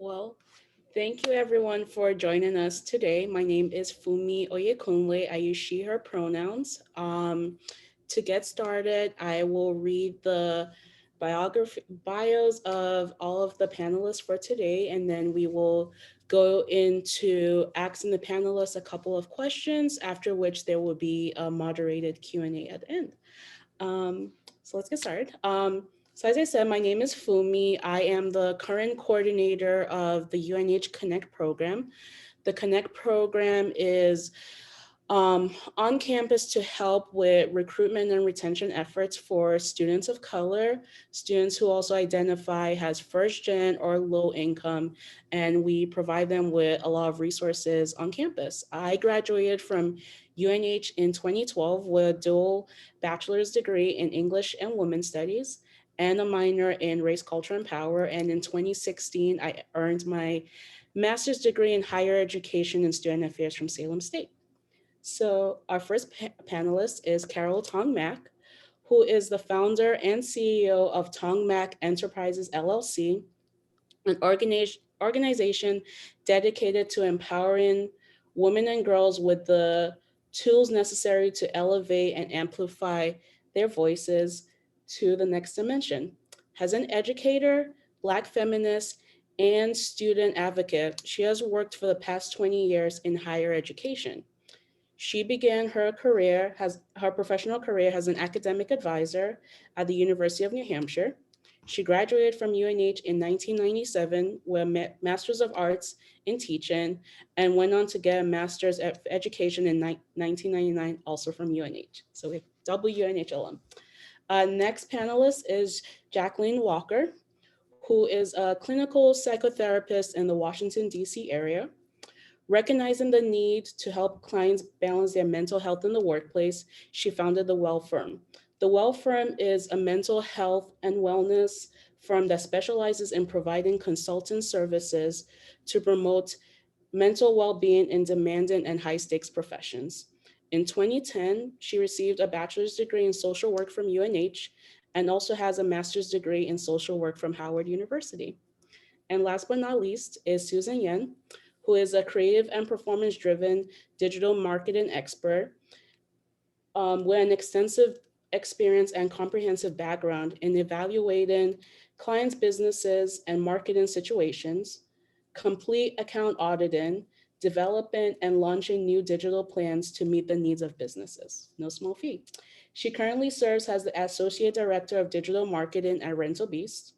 Well, thank you everyone for joining us today. My name is Funmi Oyekunle. I use she, her pronouns. To get started, I will read the bios of all of the panelists for today, and then we will go into asking the panelists a couple of questions, after which there will be a moderated Q&A at the end. So let's get started. So as I said, my name is Fumi. I am the current coordinator of the UNH Connect program. The Connect program is on campus to help with recruitment and retention efforts for students of color, students who also identify as first gen or low income, and we provide them with a lot of resources on campus. I graduated from UNH in 2012 with a dual bachelor's degree in English and Women's Studies and a minor in race, culture, and power. And in 2016, I earned my master's degree in higher education and student affairs from Salem State. So our first panelist is Carol Tonge Mack, who is the founder and CEO of Tongmak Enterprises LLC, an organization dedicated to empowering women and girls with the tools necessary to elevate and amplify their voices to the next dimension. As an educator, Black feminist, and student advocate, she has worked for the past 20 years in higher education. She began her professional career as an academic advisor at the University of New Hampshire. She graduated from UNH in 1997 with a Master's of Arts in Teaching and went on to get a Master's of Education in 1999, also from UNH. So we have double UNH alum. Next panelist is Jacqueline Walker, who is a clinical psychotherapist in the Washington, D.C. area. Recognizing the need to help clients balance their mental health in the workplace, she founded the Well Firm. The Well Firm is a mental health and wellness firm that specializes in providing consultant services to promote mental well-being in demanding and high-stakes professions. In 2010, she received a bachelor's degree in social work from UNH and also has a master's degree in social work from Howard University. And last but not least is Susan Yen, who is a creative and performance driven digital marketing expert with an extensive experience and comprehensive background in evaluating clients' businesses and marketing situations, complete account auditing, developing and launching new digital plans to meet the needs of businesses. No small feat. She currently serves as the Associate Director of Digital Marketing at Rental Beast.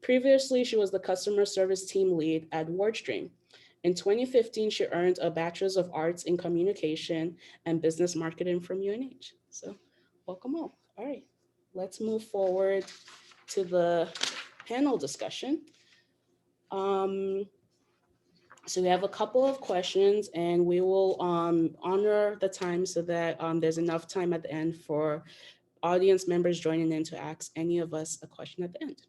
Previously, she was the customer service team lead at WordStream. In 2015, she earned a Bachelor's of Arts in Communication and Business Marketing from UNH. So welcome all. All right, let's move forward to the panel discussion. Um, so we have a couple of questions and we will honor the time so that there's enough time at the end for audience members joining in to ask any of us a question at the end.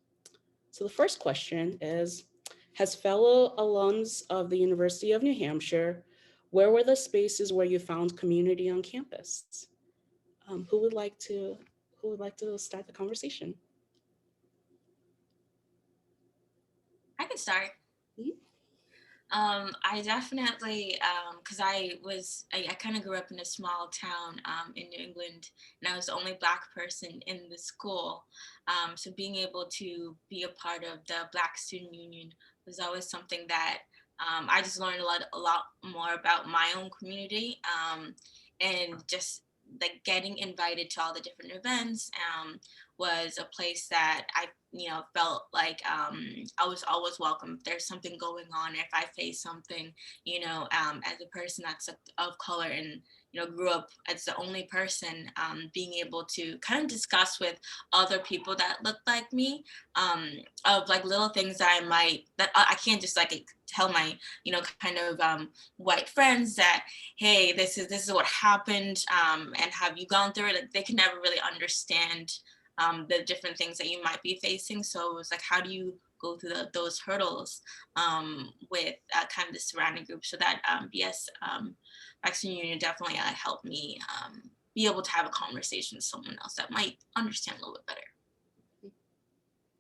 So the first question is, as fellow alums of the University of New Hampshire, where were the spaces where you found community on campus? Who would like to start the conversation? I can start. Mhm. I definitely, because I kind of grew up in a small town in New England, and I was the only Black person in the school. So being able to be a part of the Black Student Union was always something that I just learned a lot more about my own community, and just like getting invited to all the different events was a place that I felt like I was always welcome. If there's something going on, if I face something, as a person that's of color and grew up as the only person, being able to kind of discuss with other people that look like me, of like little things that I can't just like tell my kind of white friends that, hey, this is what happened, and have you gone through it. Like, they can never really understand the different things that you might be facing. So it was like, how do you go through those hurdles with kind of the surrounding group? So that BS Vaccine Union definitely helped me be able to have a conversation with someone else that might understand a little bit better.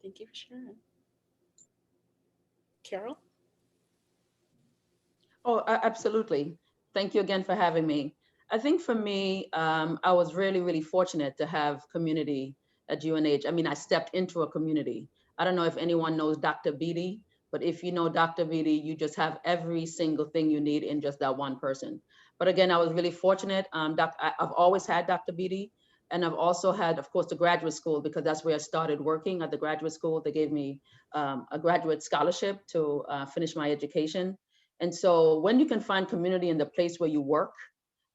Thank you for sharing. Carol? Oh, absolutely. Thank you again for having me. I think for me, I was really, really fortunate to have community at UNH. I mean, I stepped into a community. I don't know if anyone knows Dr. Beatty, but if you know Dr. Beatty, you just have every single thing you need in just that one person. But again, I was really fortunate. I've always had Dr. Beatty, and I've also had, of course, the graduate school, because that's where I started working at the graduate school. They gave me a graduate scholarship to finish my education. And so when you can find community in the place where you work,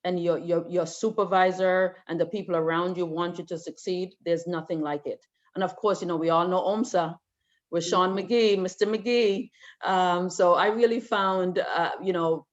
and your supervisor and the people around you want you to succeed, there's nothing like it. And of course, we all know OMSA with Sean Mhm. McGee, Mr. McGee. So I really found,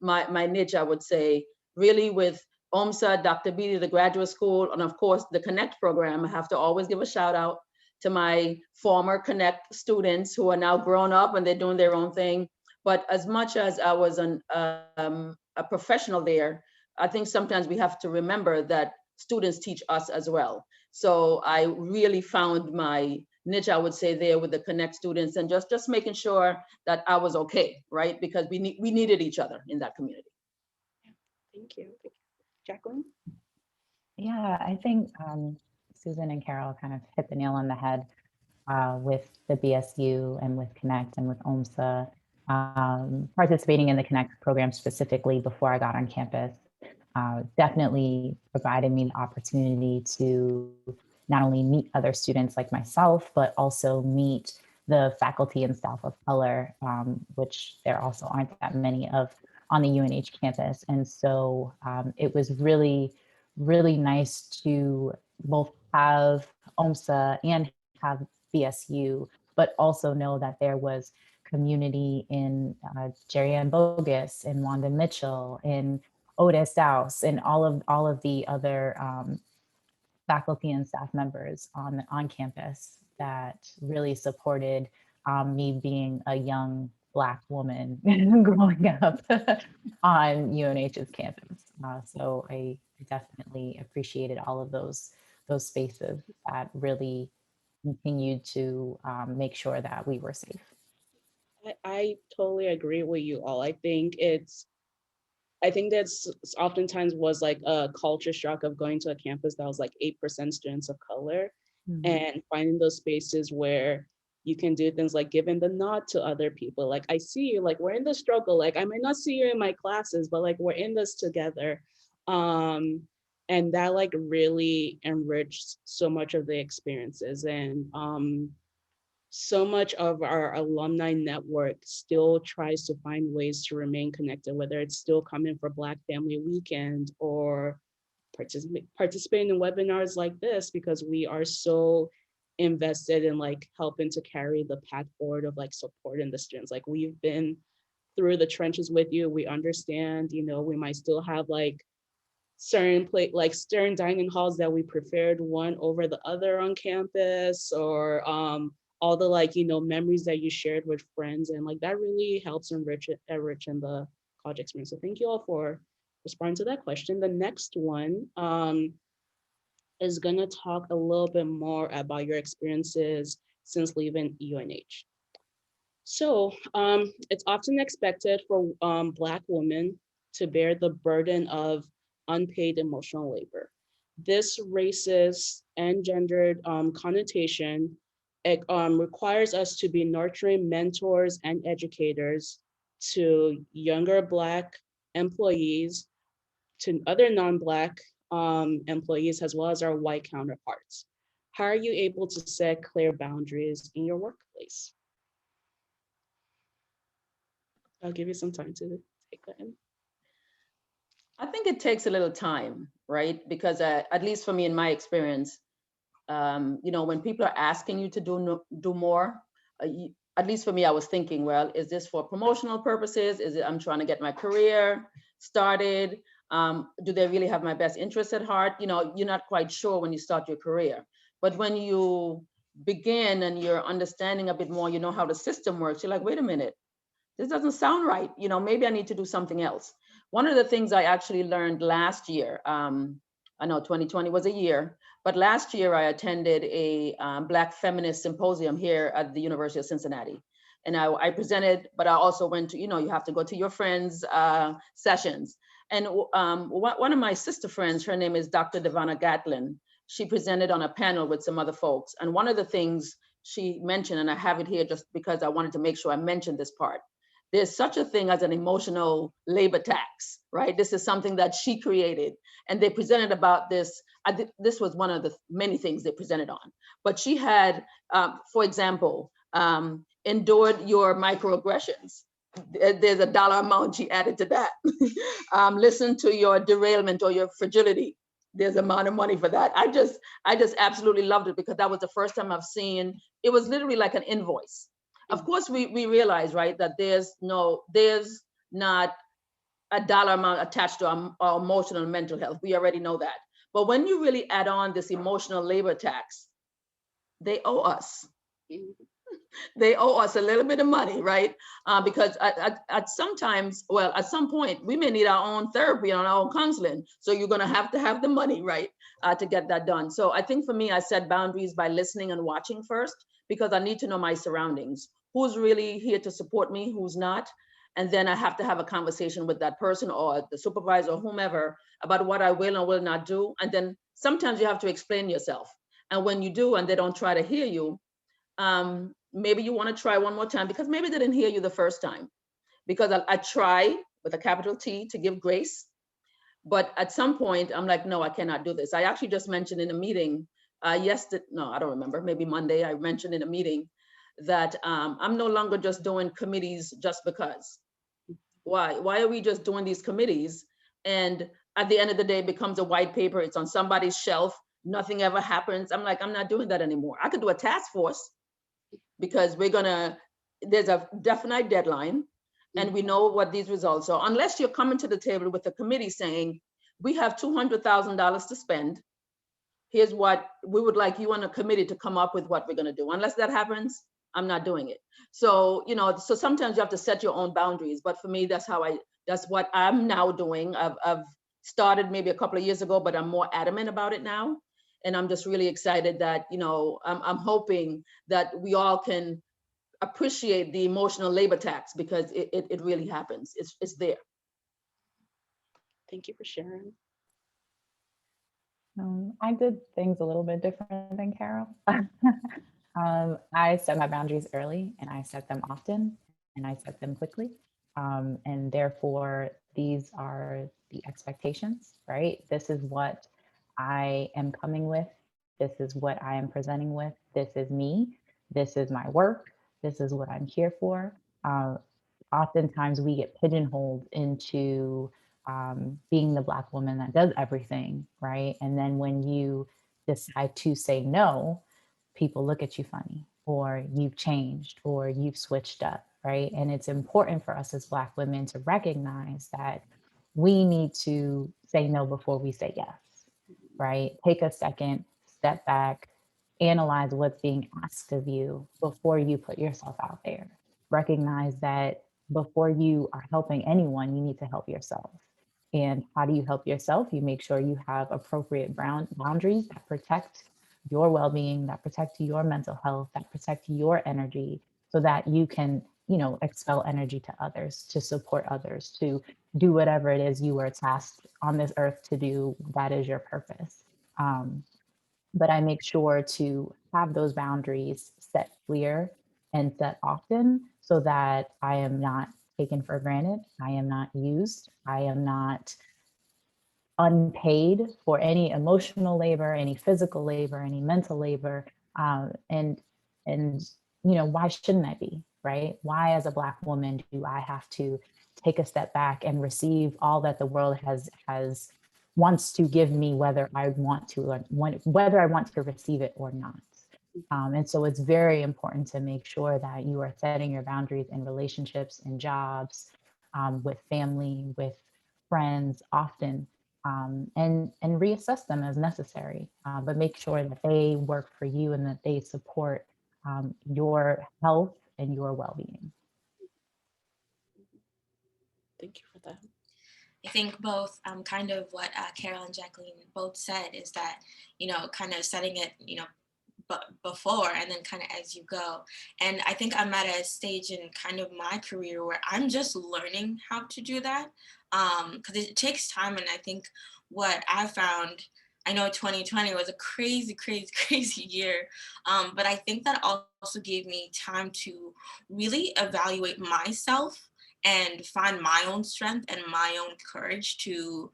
my niche, I would say, really with OMSA, Dr. Beatty, the graduate school, and of course the Connect program. I have to always give a shout out to my former Connect students who are now grown up and they're doing their own thing. But as much as I was a professional there, I think sometimes we have to remember that students teach us as well. So I really found my niche, I would say, there with the Connect students, and just making sure that I was okay, right? Because we needed each other in that community. Yeah. Thank you. Thank you. Jacqueline? Yeah, I think Susan and Carol kind of hit the nail on the head with the BSU and with Connect and with OMSA. Participating in the Connect program specifically before I got on campus definitely provided me the opportunity to not only meet other students like myself, but also meet the faculty and staff of color, which there also aren't that many of on the UNH campus. And so it was really, really nice to both have OMSA and have BSU, but also know that there was community in Jerry Ann Bogus, in Wanda Mitchell, in Otis Douse, and all of the other faculty and staff members on campus that really supported me being a young Black woman growing up on UNH's campus. So I definitely appreciated all of those spaces that really continued to make sure that we were safe. I totally agree with you all. I think that's oftentimes was like a culture shock of going to a campus that was like 8% students of color, Mhm. and finding those spaces where you can do things like giving the nod to other people. Like, I see you, like, we're in the struggle. Like, I might not see you in my classes, but like, we're in this together. Um, and that like really enriched so much of the experiences. And so much of our alumni network still tries to find ways to remain connected, whether it's still coming for Black Family Weekend or participating in webinars like this, because we are so invested in like helping to carry the path forward of like supporting the students. Like, we've been through the trenches with you. We understand, we might still have like certain dining halls that we preferred one over the other on campus, or all the like memories that you shared with friends, and like that really helps enrich in the college experience. So thank you all for responding to that question. The next one is going to talk a little bit more about your experiences since leaving UNH. So it's often expected for Black women to bear the burden of unpaid emotional labor. This racist and gendered connotation, it requires us to be nurturing mentors and educators to younger Black employees, to other non-Black employees, as well as our white counterparts. How are you able to set clear boundaries in your workplace? I'll give you some time to take that in. I think it takes a little time, right? Because at least for me, in my experience, when people are asking you to do more, at least for me, I was thinking, well, is this for promotional purposes? Is it I'm trying to get my career started? Do they really have my best interest at heart? You're not quite sure when you start your career, but when you begin and you're understanding a bit more, you know how the system works. You're like, wait a minute, this doesn't sound right. Maybe I need to do something else. One of the things I actually learned last year, I know 2020 was a year, but last year I attended a Black feminist symposium here at the University of Cincinnati. And I presented, but I also went to, you have to go to your friends' sessions. And one of my sister friends, her name is Dr. Devana Gatlin. She presented on a panel with some other folks. And one of the things she mentioned, and I have it here just because I wanted to make sure I mentioned this part, there's such a thing as an emotional labor tax, right? This is something that she created. And they presented about this. This was one of the many things they presented on. But she had, for example, endured your microaggressions. There's a dollar amount she added to that. Listen to your derailment or your fragility. There's amount of money for that. I just absolutely loved it because that was the first time I've seen, it was literally like an invoice. Of course, we realize, right, that there's not a dollar amount attached to our emotional and mental health. We already know that. But when you really add on this emotional labor tax, they owe us. They owe us a little bit of money, right? Because at some point, we may need our own therapy and our own counseling. So you're gonna have to have the money, right, to get that done. So I think for me, I set boundaries by listening and watching first, because I need to know my surroundings. Who's really here to support me, who's not? And then I have to have a conversation with that person or the supervisor or whomever about what I will and will not do. And then sometimes you have to explain yourself. And when you do, and they don't try to hear you, maybe you want to try one more time, because maybe they didn't hear you the first time. Because I try with a capital T to give grace. But at some point, I'm like, no, I cannot do this. I actually just mentioned in a meeting yesterday, no, I don't remember, maybe Monday, I mentioned in a meeting that I'm no longer just doing committees just because. Why are we just doing these committees? And at the end of the day, it becomes a white paper. It's on somebody's shelf. Nothing ever happens. I'm like, I'm not doing that anymore. I could do a task force, because there's a definite deadline and we know what these results are. Unless you're coming to the table with a committee saying, we have $200,000 to spend. Here's what we would like you on a committee to come up with what we're gonna do. Unless that happens, I'm not doing it. So, so sometimes you have to set your own boundaries. But for me, that's what I'm now doing. I've started maybe a couple of years ago, but I'm more adamant about it now. And I'm just really excited that, I'm hoping that we all can appreciate the emotional labor tax, because it really happens. It's there. Thank you for sharing. I did things a little bit different than Carol. I set my boundaries early, and I set them often, and I set them quickly. And therefore, these are the expectations, right? This is what I am coming with. This is what I am presenting with. This is me. This is my work. This is what I'm here for. Oftentimes, we get pigeonholed into being the Black woman that does everything, right? And then when you decide to say no, people look at you funny, or you've changed, or you've switched up, right? And it's important for us as Black women to recognize that we need to say no before we say yes, right? Take a second, step back, analyze what's being asked of you before you put yourself out there. Recognize that before you are helping anyone, you need to help yourself. And how do you help yourself? You make sure you have appropriate boundaries that protect your well-being, that protect your mental health, that protect your energy, so that you can, expel energy to others, to support others, to do whatever it is you were tasked on this earth to do. That is your purpose. But I make sure to have those boundaries set clear and set often, so that I am not taken for granted. I am not used. I am not unpaid for any emotional labor, any physical labor, any mental labor. And why shouldn't I be, right? Why, as a Black woman, do I have to take a step back and receive all that the world wants to give me, whether I want to, or whether I want to receive it or not? And so it's very important to make sure that you are setting your boundaries in relationships and jobs, with family, with friends often, and reassess them as necessary, but make sure that they work for you and that they support your health and your well-being. Thank you for that. I think both kind of what Carol and Jacqueline both said is that, kind of setting it, before, and then kind of as you go. And I think I'm at a stage in kind of my career where I'm just learning how to do that, because it takes time. And I think what I found, I know 2020 was a crazy, crazy, crazy year, but I think that also gave me time to really evaluate myself and find my own strength and my own courage to,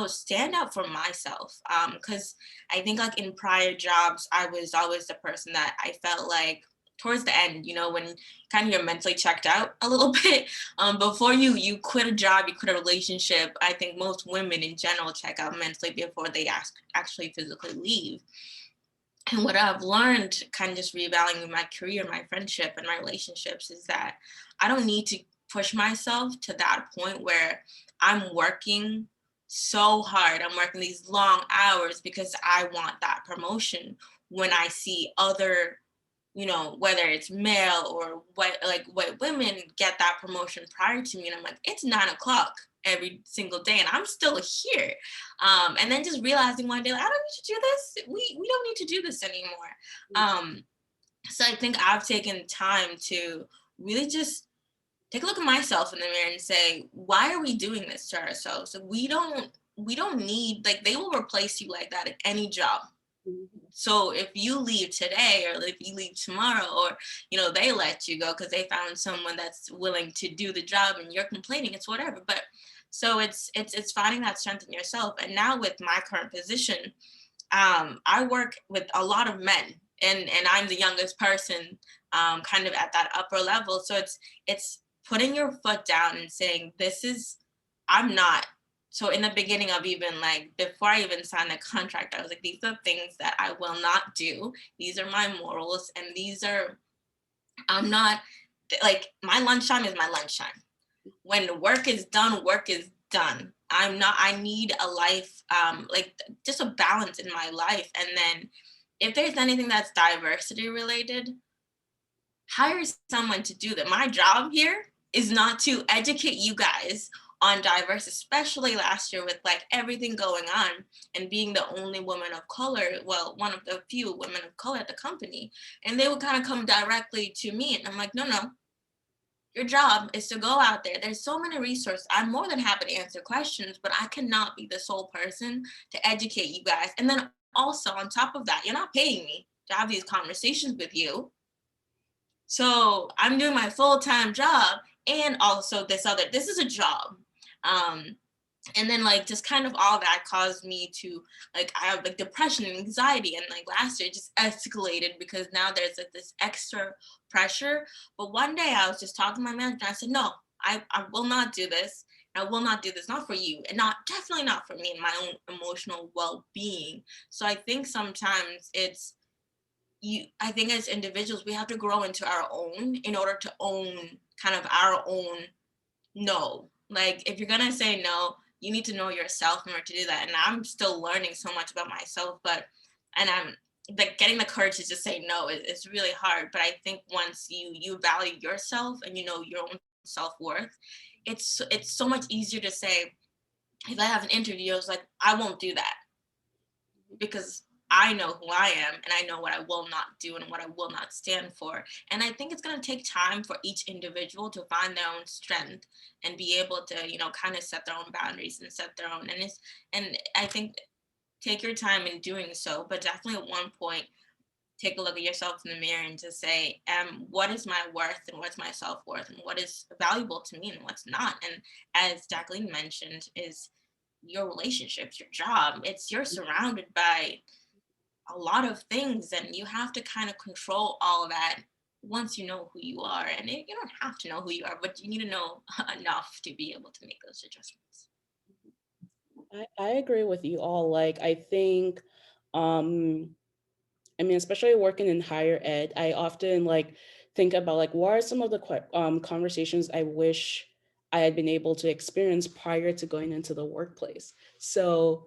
stand up for myself. Because I think like in prior jobs, I was always the person that I felt like towards the end, when kind of you're mentally checked out a little bit, before you quit a job, you quit a relationship. I think most women in general check out mentally before they actually physically leave. And what I've learned kind of just reevaluating my career, my friendship, and my relationships is that I don't need to push myself to that point where I'm working so hard. I'm working these long hours because I want that promotion when I see other, whether it's male or white women get that promotion prior to me. And I'm like, it's 9 o'clock every single day and I'm still here. And then just realizing one day, like, I don't need to do this. We don't need to do this anymore. So I think I've taken time to really just take a look at myself in the mirror and say, why are we doing this to ourselves? So we don't need, like, they will replace you like that at any job. So if you leave today or if you leave tomorrow, or, they let you go because they found someone that's willing to do the job and you're complaining, it's whatever. But so it's finding that strength in yourself. And now with my current position, I work with a lot of men, and I'm the youngest person kind of at that upper level. So it's putting your foot down and saying, I'm not. So in the beginning of even like, before I even signed the contract, I was like, these are things that I will not do. These are my morals. And I'm not, like, my lunchtime is my lunchtime. When work is done, work is done. I need a life, like just a balance in my life. And then if there's anything that's diversity related, hire someone to do that. My job here is not to educate you guys on diverse, especially last year with like everything going on and being the only woman of color, well, one of the few women of color at the company. And they would kind of come directly to me. And I'm like, no, your job is to go out there. There's so many resources. I'm more than happy to answer questions, but I cannot be the sole person to educate you guys. And then also on top of that, you're not paying me to have these conversations with you. So I'm doing my full-time job and also this is a job. And then like just kind of all that caused me to like, I have like depression and anxiety, and like last year it just escalated because now there's like this extra pressure. But one day I was just talking to my manager and I said, no, I will not do this. I will not do this, not for you, and definitely not for me and my own emotional well-being. So I think sometimes I think as individuals, we have to grow into our own in order to own kind of our own no. Like, if you're going to say no, you need to know yourself in order to do that. And I'm still learning so much about myself, and I'm like getting the courage to just say no is really hard. But I think once you value yourself and you know your own self-worth, it's so much easier to say, if I have an interview, I was like, I won't do that because I know who I am and I know what I will not do and what I will not stand for. And I think it's going to take time for each individual to find their own strength and be able to, kind of set their own boundaries and set their own. And I think take your time in doing so, but definitely at one point, take a look at yourself in the mirror and just say, what is my worth and what's my self-worth and what is valuable to me and what's not. And as Jacqueline mentioned, is your relationships, your job, you're surrounded by a lot of things, and you have to kind of control all of that once you know who you are. And you don't have to know who you are, but you need to know enough to be able to make those adjustments. I agree with you all. Like, I think, I mean, especially working in higher ed, I often like think about like, what are some of the conversations I wish I had been able to experience prior to going into the workplace. So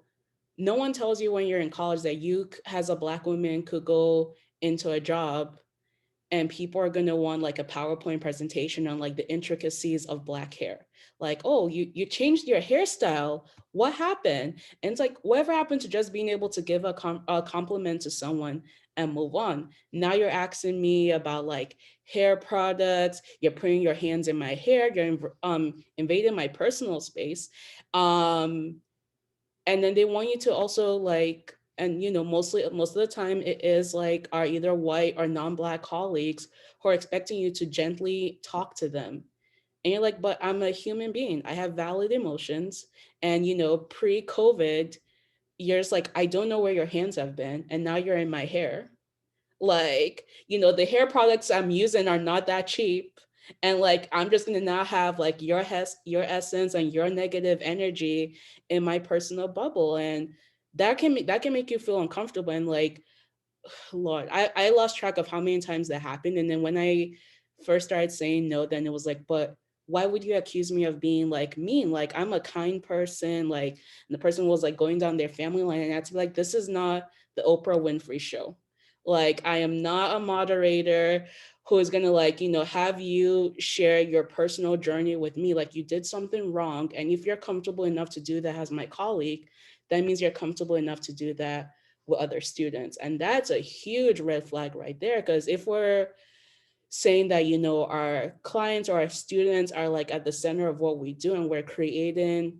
no one tells you when you're in college that you as a Black woman could go into a job and people are going to want like a PowerPoint presentation on like the intricacies of Black hair. Like, oh, you changed your hairstyle. What happened? And it's like, whatever happened to just being able to give a compliment to someone and move on? Now you're asking me about like hair products. You're putting your hands in my hair. You're invading my personal space. Um, and then they want you to also like, and most of the time it is like our either white or non-black colleagues who are expecting you to gently talk to them, and you're like, but I'm a human being, I have valid emotions. And pre-COVID, you're just like, I don't know where your hands have been, and now you're in my hair. Like, the hair products I'm using are not that cheap. And like, I'm just gonna now have like your essence and your negative energy in my personal bubble. And that can make you feel uncomfortable. And like, Lord, I lost track of how many times that happened. And then when I first started saying no, then it was like, but why would you accuse me of being like mean? Like, I'm a kind person. Like, and the person was like going down their family line, and I had to be like, this is not the Oprah Winfrey show. Like, I am not a moderator who is gonna like, have you share your personal journey with me. Like, you did something wrong. And if you're comfortable enough to do that as my colleague, that means you're comfortable enough to do that with other students. And that's a huge red flag right there. Because if we're saying that, our clients or our students are like at the center of what we do, and we're creating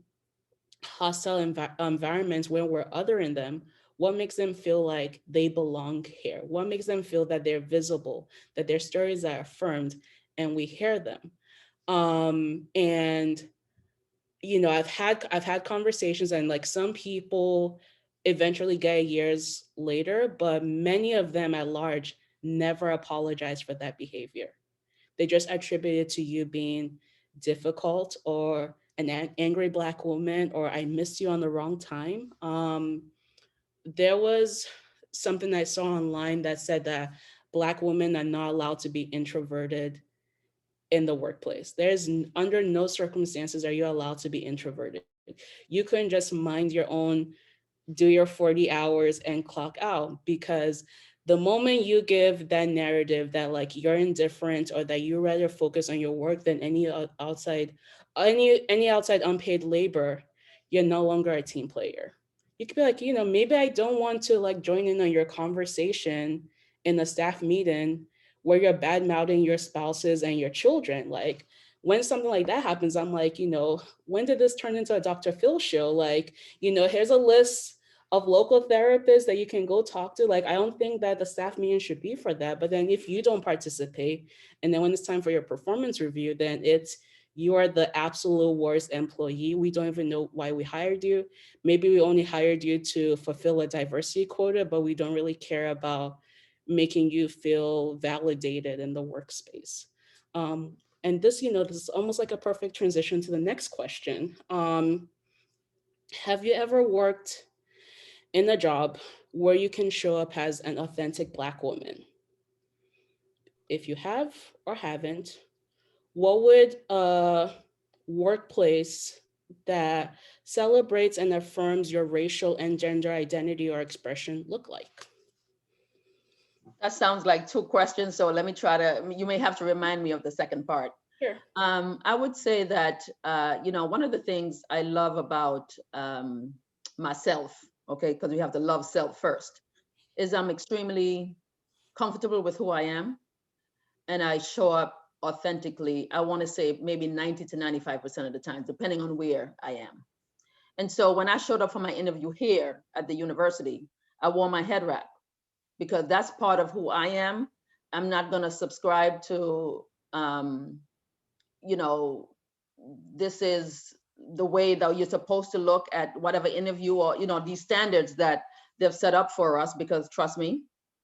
hostile environments where we're othering them, what makes them feel like they belong here? What makes them feel that they're visible, that their stories are affirmed and we hear them? And I've had conversations, and like some people eventually get years later, but many of them at large never apologize for that behavior. They just attribute it to you being difficult, or an angry Black woman, or I missed you on the wrong time. There was something I saw online that said that Black women are not allowed to be introverted in the workplace. Under no circumstances are you allowed to be introverted. You couldn't just mind your own, do your 40 hours and clock out, because the moment you give that narrative that like you're indifferent, or that you rather focus on your work than any outside unpaid labor, you're no longer a team player. You could be like, maybe I don't want to like join in on your conversation in a staff meeting where you're bad mouthing your spouses and your children. Like, when something like that happens, I'm like, when did this turn into a Dr. Phil show? Like, here's a list of local therapists that you can go talk to. Like, I don't think that the staff meeting should be for that. But then if you don't participate, and then when it's time for your performance review, then you are the absolute worst employee. We don't even know why we hired you. Maybe we only hired you to fulfill a diversity quota, but we don't really care about making you feel validated in the workspace. And this is almost like a perfect transition to the next question. Have you ever worked in a job where you can show up as an authentic Black woman? If you have or haven't, what would a workplace that celebrates and affirms your racial and gender identity or expression look like? That sounds like two questions. So let me try to, you may have to remind me of the second part. Sure. I would say that, one of the things I love about myself, okay, because we have to love self first, is I'm extremely comfortable with who I am, and I show up authentically. I want to say maybe 90 to 95% of the time, depending on where I am. And so when I showed up for my interview here at the university, I wore my head wrap because that's part of who I am. I'm not going to subscribe to, this is the way that you're supposed to look at whatever interview, or, these standards that they've set up for us, because trust me,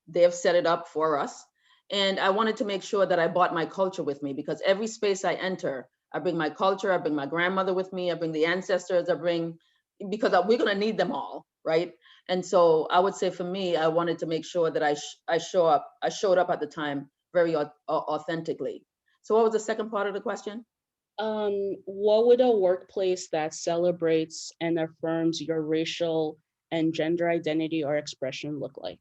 they've set it up for us. And I wanted to make sure that I brought my culture with me, because every space I enter, I bring my culture, I bring my grandmother with me, I bring the ancestors, because we're going to need them all, right? And so I would say for me, I wanted to make sure that I showed up at the time very authentically. So what was the second part of the question? What would a workplace that celebrates and affirms your racial and gender identity or expression look like?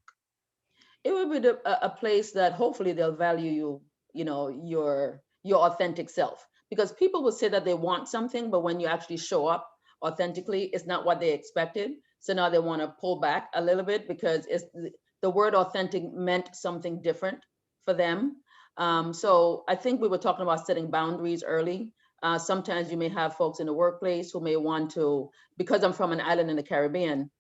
It would be a place that hopefully they'll value you, you know, your authentic self. Because people will say that they want something, but when you actually show up authentically, it's not what they expected. So now they want to pull back a little bit because it's the word authentic meant something different for them. So I think we were talking about setting boundaries early. Sometimes you may have folks in the workplace who may want to, because I'm from an island in the Caribbean,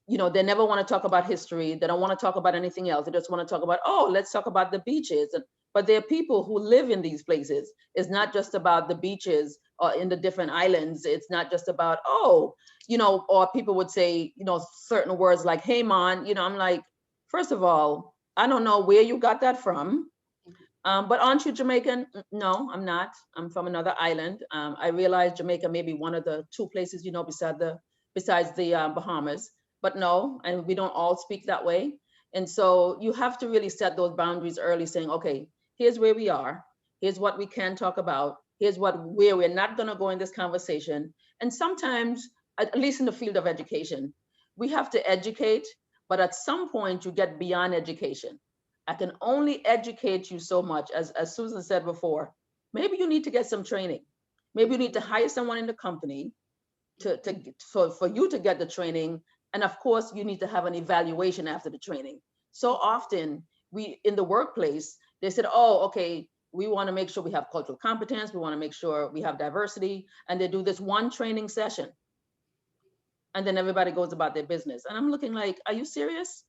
you know, they never want to talk about history. They don't want to talk about anything else. They just want to talk about, oh, let's talk about the beaches. But there are people who live in these places. It's not just about the beaches or in the different islands. It's not just about, oh, you know, or people would say, you know, certain words like, hey, man, you know, I'm like, first of all, I don't know where you got that from. But aren't you Jamaican? No, I'm not. I'm from another island. I realize Jamaica may be one of the two places, you know, besides the Bahamas. But no, and we don't all speak that way. And so you have to really set those boundaries early, saying, okay, here's where we are. Here's what we can talk about. Here's where we're not going to go in this conversation. And sometimes, at least in the field of education, we have to educate, but at some point you get beyond education. I can only educate you so much, as Susan said before. Maybe you need to get some training. Maybe you need to hire someone in the company for you to get the training. And of course, you need to have an evaluation after the training. So often we in the workplace, they said, oh, okay, we want to make sure we have cultural competence. We want to make sure we have diversity. And they do this one training session. And then everybody goes about their business. And I'm looking like, are you serious?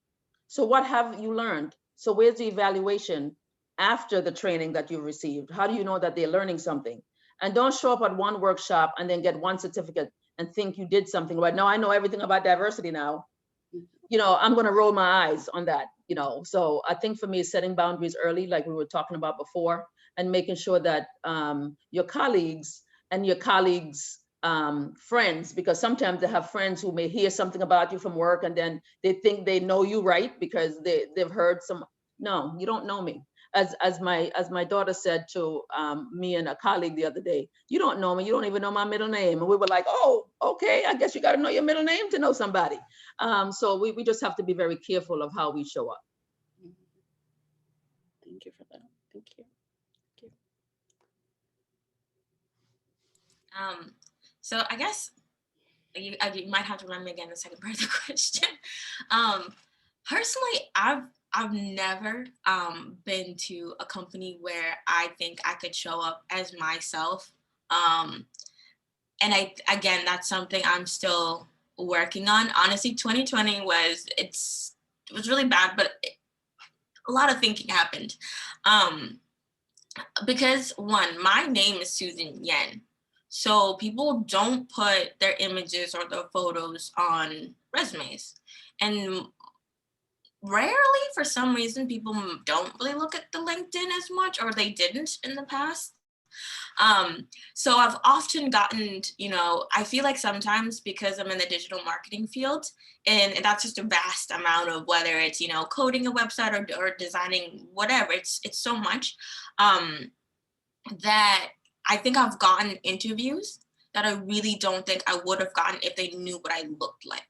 So what have you learned? So where's the evaluation after the training that you've received? How do you know that they're learning something? And don't show up at one workshop and then get one certificate and think you did something right. No, I know everything about diversity now. You know, I'm going to roll my eyes on that, you know. So I think for me, setting boundaries early, like we were talking about before, and making sure that your colleagues and your colleagues' friends, because sometimes they have friends who may hear something about you from work and then they think they know you, right? Because they've heard some, no, you don't know me. As my daughter said to me and a colleague the other day, you don't know me, you don't even know my middle name. And we were like, oh, okay, I guess you got to know your middle name to know somebody. So we just have to be very careful of how we show up. Thank you for that. Thank you. So I guess you might have to remind me again the second part of the question. Personally, I've never been to a company where I think I could show up as myself. And again, that's something I'm still working on. Honestly, 2020 was really bad, but a lot of thinking happened. Because one, my name is Susan Yen. So people don't put their images or their photos on resumes. And rarely, for some reason, people don't really look at the LinkedIn as much, or they didn't in the past. So I've often gotten, you know, I feel like sometimes because I'm in the digital marketing field, and that's just a vast amount of whether it's, you know, coding a website or designing whatever, it's so much that I think I've gotten interviews that I really don't think I would have gotten if they knew what I looked like.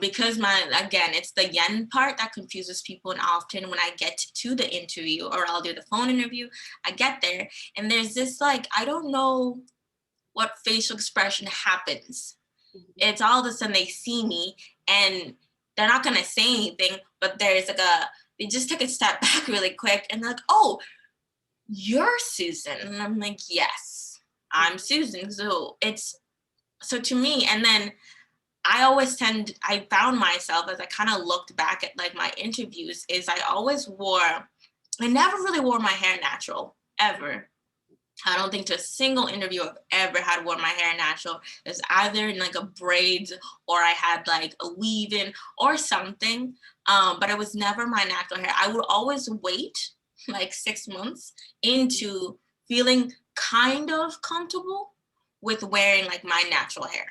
Because again, it's the yen part that confuses people, and often when I get to the interview, or I'll do the phone interview, I get there and there's this like, I don't know what facial expression happens. It's all of a sudden they see me and they're not gonna say anything, but there's like they just take a step back really quick and they're like, oh, you're Susan. And I'm like, yes, I'm Susan. So to me, and then I found myself as I kind of looked back at like my interviews is I never really wore my hair natural, ever. I don't think to a single interview I've ever had worn my hair natural. It's either in like a braids or I had like a weave in or something, but it was never my natural hair. I would always wait like 6 months into feeling kind of comfortable with wearing like my natural hair.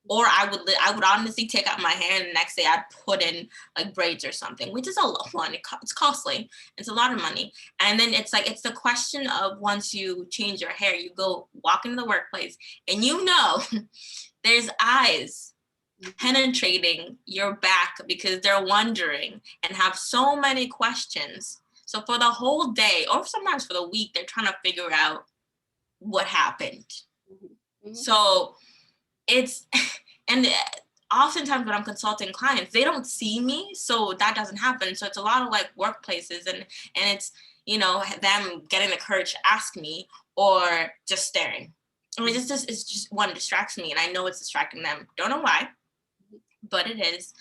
Or I would honestly take out my hair and the next day I'd put in like braids or something, which is a lot of money. It's costly. It's a lot of money. And then it's the question of once you change your hair, you go walk into the workplace and you know there's eyes penetrating your back because they're wondering and have so many questions. So for the whole day, or sometimes for the week, they're trying to figure out what happened. So it's, and oftentimes when I'm consulting clients, they don't see me, so that doesn't happen. So it's a lot of like workplaces and it's, you know, them getting the courage to ask me or just staring. I mean, it's just one distracts me, and I know it's distracting them. Don't know why, but it is.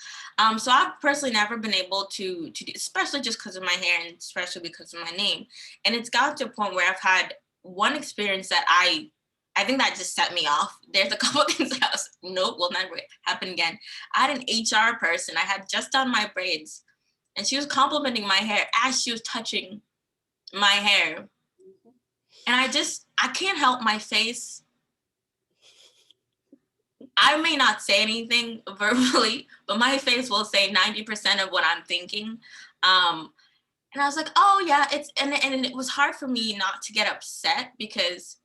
So I've personally never been able to do, especially just because of my hair and especially because of my name. And it's gotten to a point where I've had one experience that I think that just set me off. There's a couple of things that I was, nope, will never happen again. I had an HR person. I had just done my braids, and she was complimenting my hair as she was touching my hair. And I can't help my face. I may not say anything verbally, but my face will say 90% of what I'm thinking. And I was like, oh yeah, and it was hard for me not to get upset because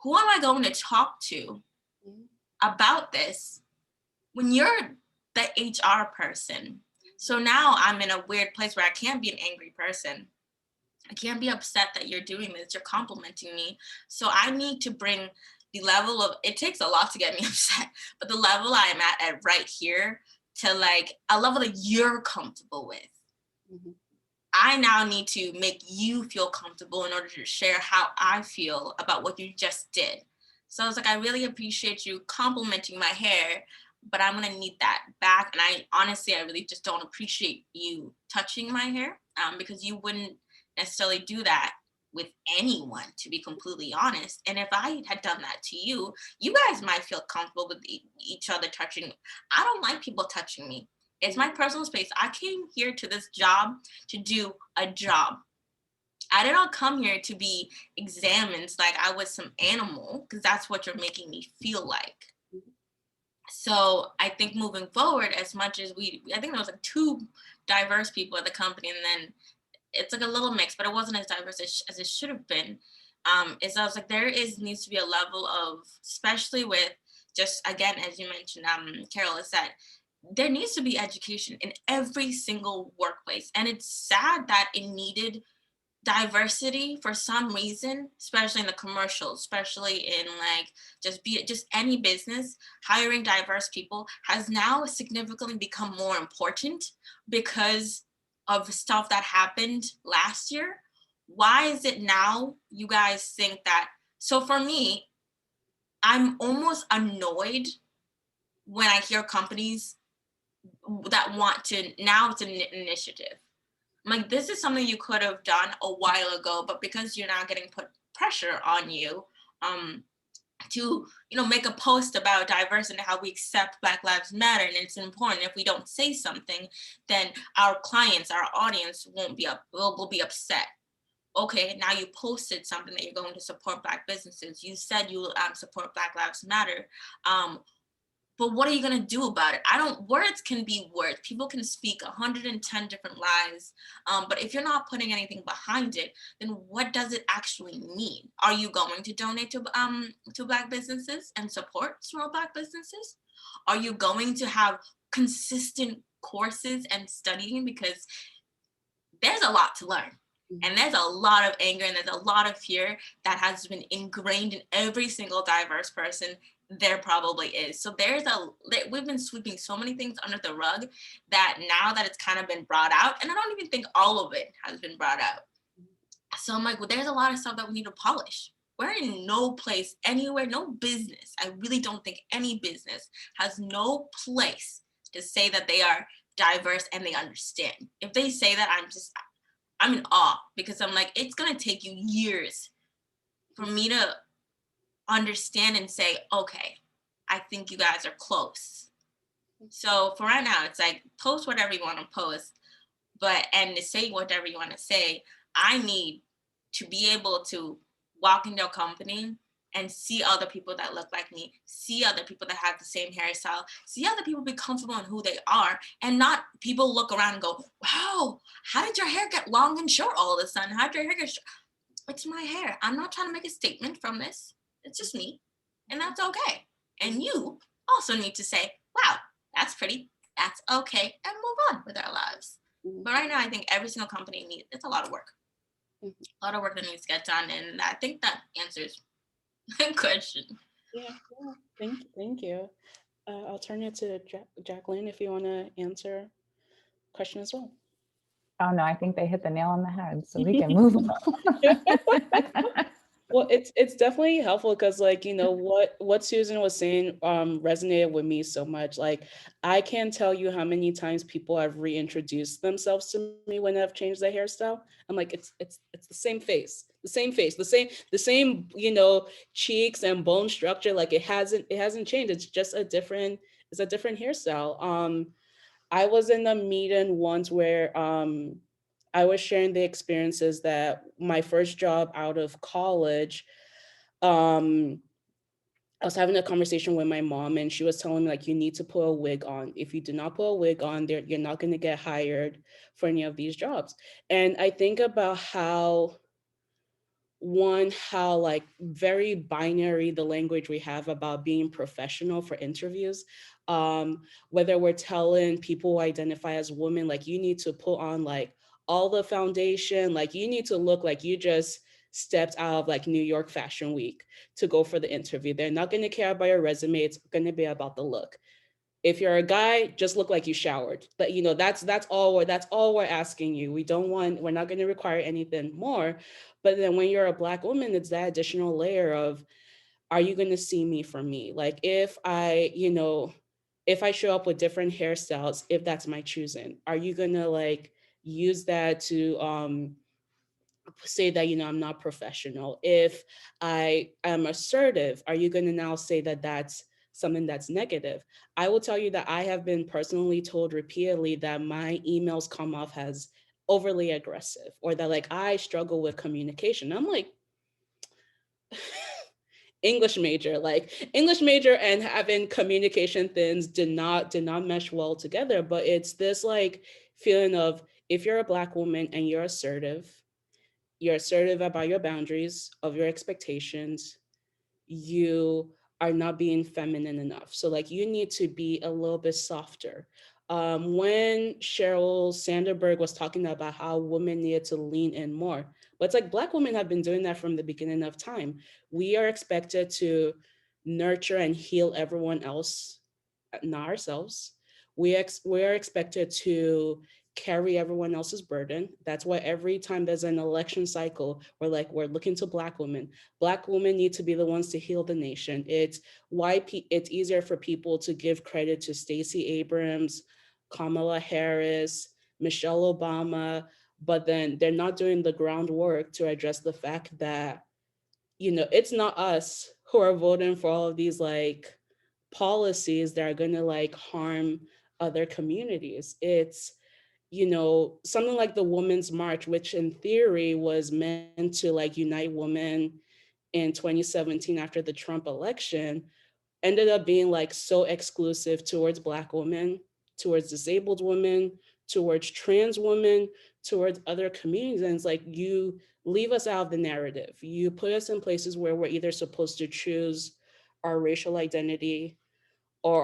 who am I going to talk to about this when you're the HR person? So now I'm in a weird place where I can't be an angry person. I can't be upset that you're doing this. You're complimenting me. So I need to bring the level of, it takes a lot to get me upset, but the level I'm at right here to like a level that you're comfortable with. I now need to make you feel comfortable in order to share how I feel about what you just did. So I was like, I really appreciate you complimenting my hair, but I'm gonna need that back. And I really just don't appreciate you touching my hair because you wouldn't necessarily do that with anyone, to be completely honest. And if I had done that to you, you guys might feel comfortable with each other touching. I don't like people touching me. It's my personal space. I came here to this job to do a job. I did not come here to be examined like I was some animal, because that's what you're making me feel like. So I think moving forward, as much as I think there was like 2 diverse people at the company, and then it's like a little mix, but it wasn't as diverse as it should have been. Is I was like, needs to be a level of, especially with just, again, as you mentioned, Carol has said, there needs to be education in every single workplace. And it's sad that it needed diversity for some reason, especially in the commercials, especially in like just any business. Hiring diverse people has now significantly become more important because of stuff that happened last year. Why is it now you guys think that? So for me, I'm almost annoyed when I hear companies that want to, now it's an initiative. I'm like, this is something you could have done a while ago, but because you're now getting put pressure on you to, make a post about diversity and how we accept Black Lives Matter, and it's important. If we don't say something, then our clients, our audience will be upset. Okay, now you posted something that you're going to support Black businesses. You said you support Black Lives Matter. But what are you going to do about it? Words can be words. People can speak 110 different lies. But if you're not putting anything behind it, then what does it actually mean? Are you going to donate to Black businesses and support small Black businesses? Are you going to have consistent courses and studying? Because there's a lot to learn. And there's a lot of anger and there's a lot of fear that has been ingrained in every single diverse person there probably is. So we've been sweeping so many things under the rug that now that it's kind of been brought out, and I don't even think all of it has been brought out. So I'm like, well, there's a lot of stuff that we need to polish. We're in no place anywhere, no business. I really don't think any business has no place to say that they are diverse and they understand. If they say that, I'm in awe, because I'm like, it's gonna take you years for me to understand and say, okay, I think you guys are close. So for right now, it's like, post whatever you want to post, and to say whatever you want to say. I need to be able to walk into a company and see other people that look like me, see other people that have the same hairstyle, see other people be comfortable in who they are, and not people look around and go, wow, how did your hair get long and short all of a sudden? How did your hair get short? It's my hair. I'm not trying to make a statement from this. It's just me, and that's okay. And you also need to say, wow, that's okay, and move on with our lives. But right now, I think every single company needs, it's a lot of work. A lot of work that needs to get done. And I think that answers my question. Yeah, thank you. I'll turn it to Jacqueline if you want to answer question as well. Oh no, I think they hit the nail on the head, so we can move on. Well, it's definitely helpful because, like, you know, what Susan was saying resonated with me so much. Like, I can't tell you how many times people have reintroduced themselves to me when I've changed their hairstyle. I'm like, it's the same face, the same, you know, cheeks and bone structure. Like, it hasn't changed. It's a different hairstyle. I was in a meeting once where I was sharing the experiences that my first job out of college. Um, I was having a conversation with my mom, and she was telling me, like, you need to put a wig on. If you do not put a wig on, there you're not going to get hired for any of these jobs. And I think about how like very binary the language we have about being professional for interviews. Whether we're telling people who identify as women, like, you need to put on like all the foundation, like you need to look like you just stepped out of like New York Fashion Week to go for the interview. They're not going to care about your resume. It's going to be about the look. If you're a guy, just look like you showered. But you know, that's all we're asking you. We're not going to require anything more. But then when you're a Black woman, it's that additional layer of, are you going to see me for me? Like, if I show up with different hairstyles, if that's my choosing, are you going to like use that to say that, I'm not professional? If I am assertive, are you going to now say that that's something that's negative? I will tell you that I have been personally told repeatedly that my emails come off as overly aggressive, or that like I struggle with communication. I'm like, English major and having communication things did not mesh well together. But it's this like feeling of, if you're a Black woman and you're assertive about your boundaries, of your expectations, you are not being feminine enough. So like you need to be a little bit softer. When Sheryl Sandberg was talking about how women needed to lean in more, but it's like Black women have been doing that from the beginning of time. We are expected to nurture and heal everyone else, not ourselves. We are expected to carry everyone else's burden. That's why every time there's an election cycle, we're looking to Black women. Black women need to be the ones to heal the nation. It's why it's easier for people to give credit to Stacey Abrams, Kamala Harris, Michelle Obama, but then they're not doing the groundwork to address the fact that, it's not us who are voting for all of these like policies that are going to like harm other communities. It's, something like the Women's March, which in theory was meant to like unite women in 2017 after the Trump election, ended up being like so exclusive towards Black women, towards disabled women, towards trans women, towards other communities. And it's like, you leave us out of the narrative. You put us in places where we're either supposed to choose our racial identity, or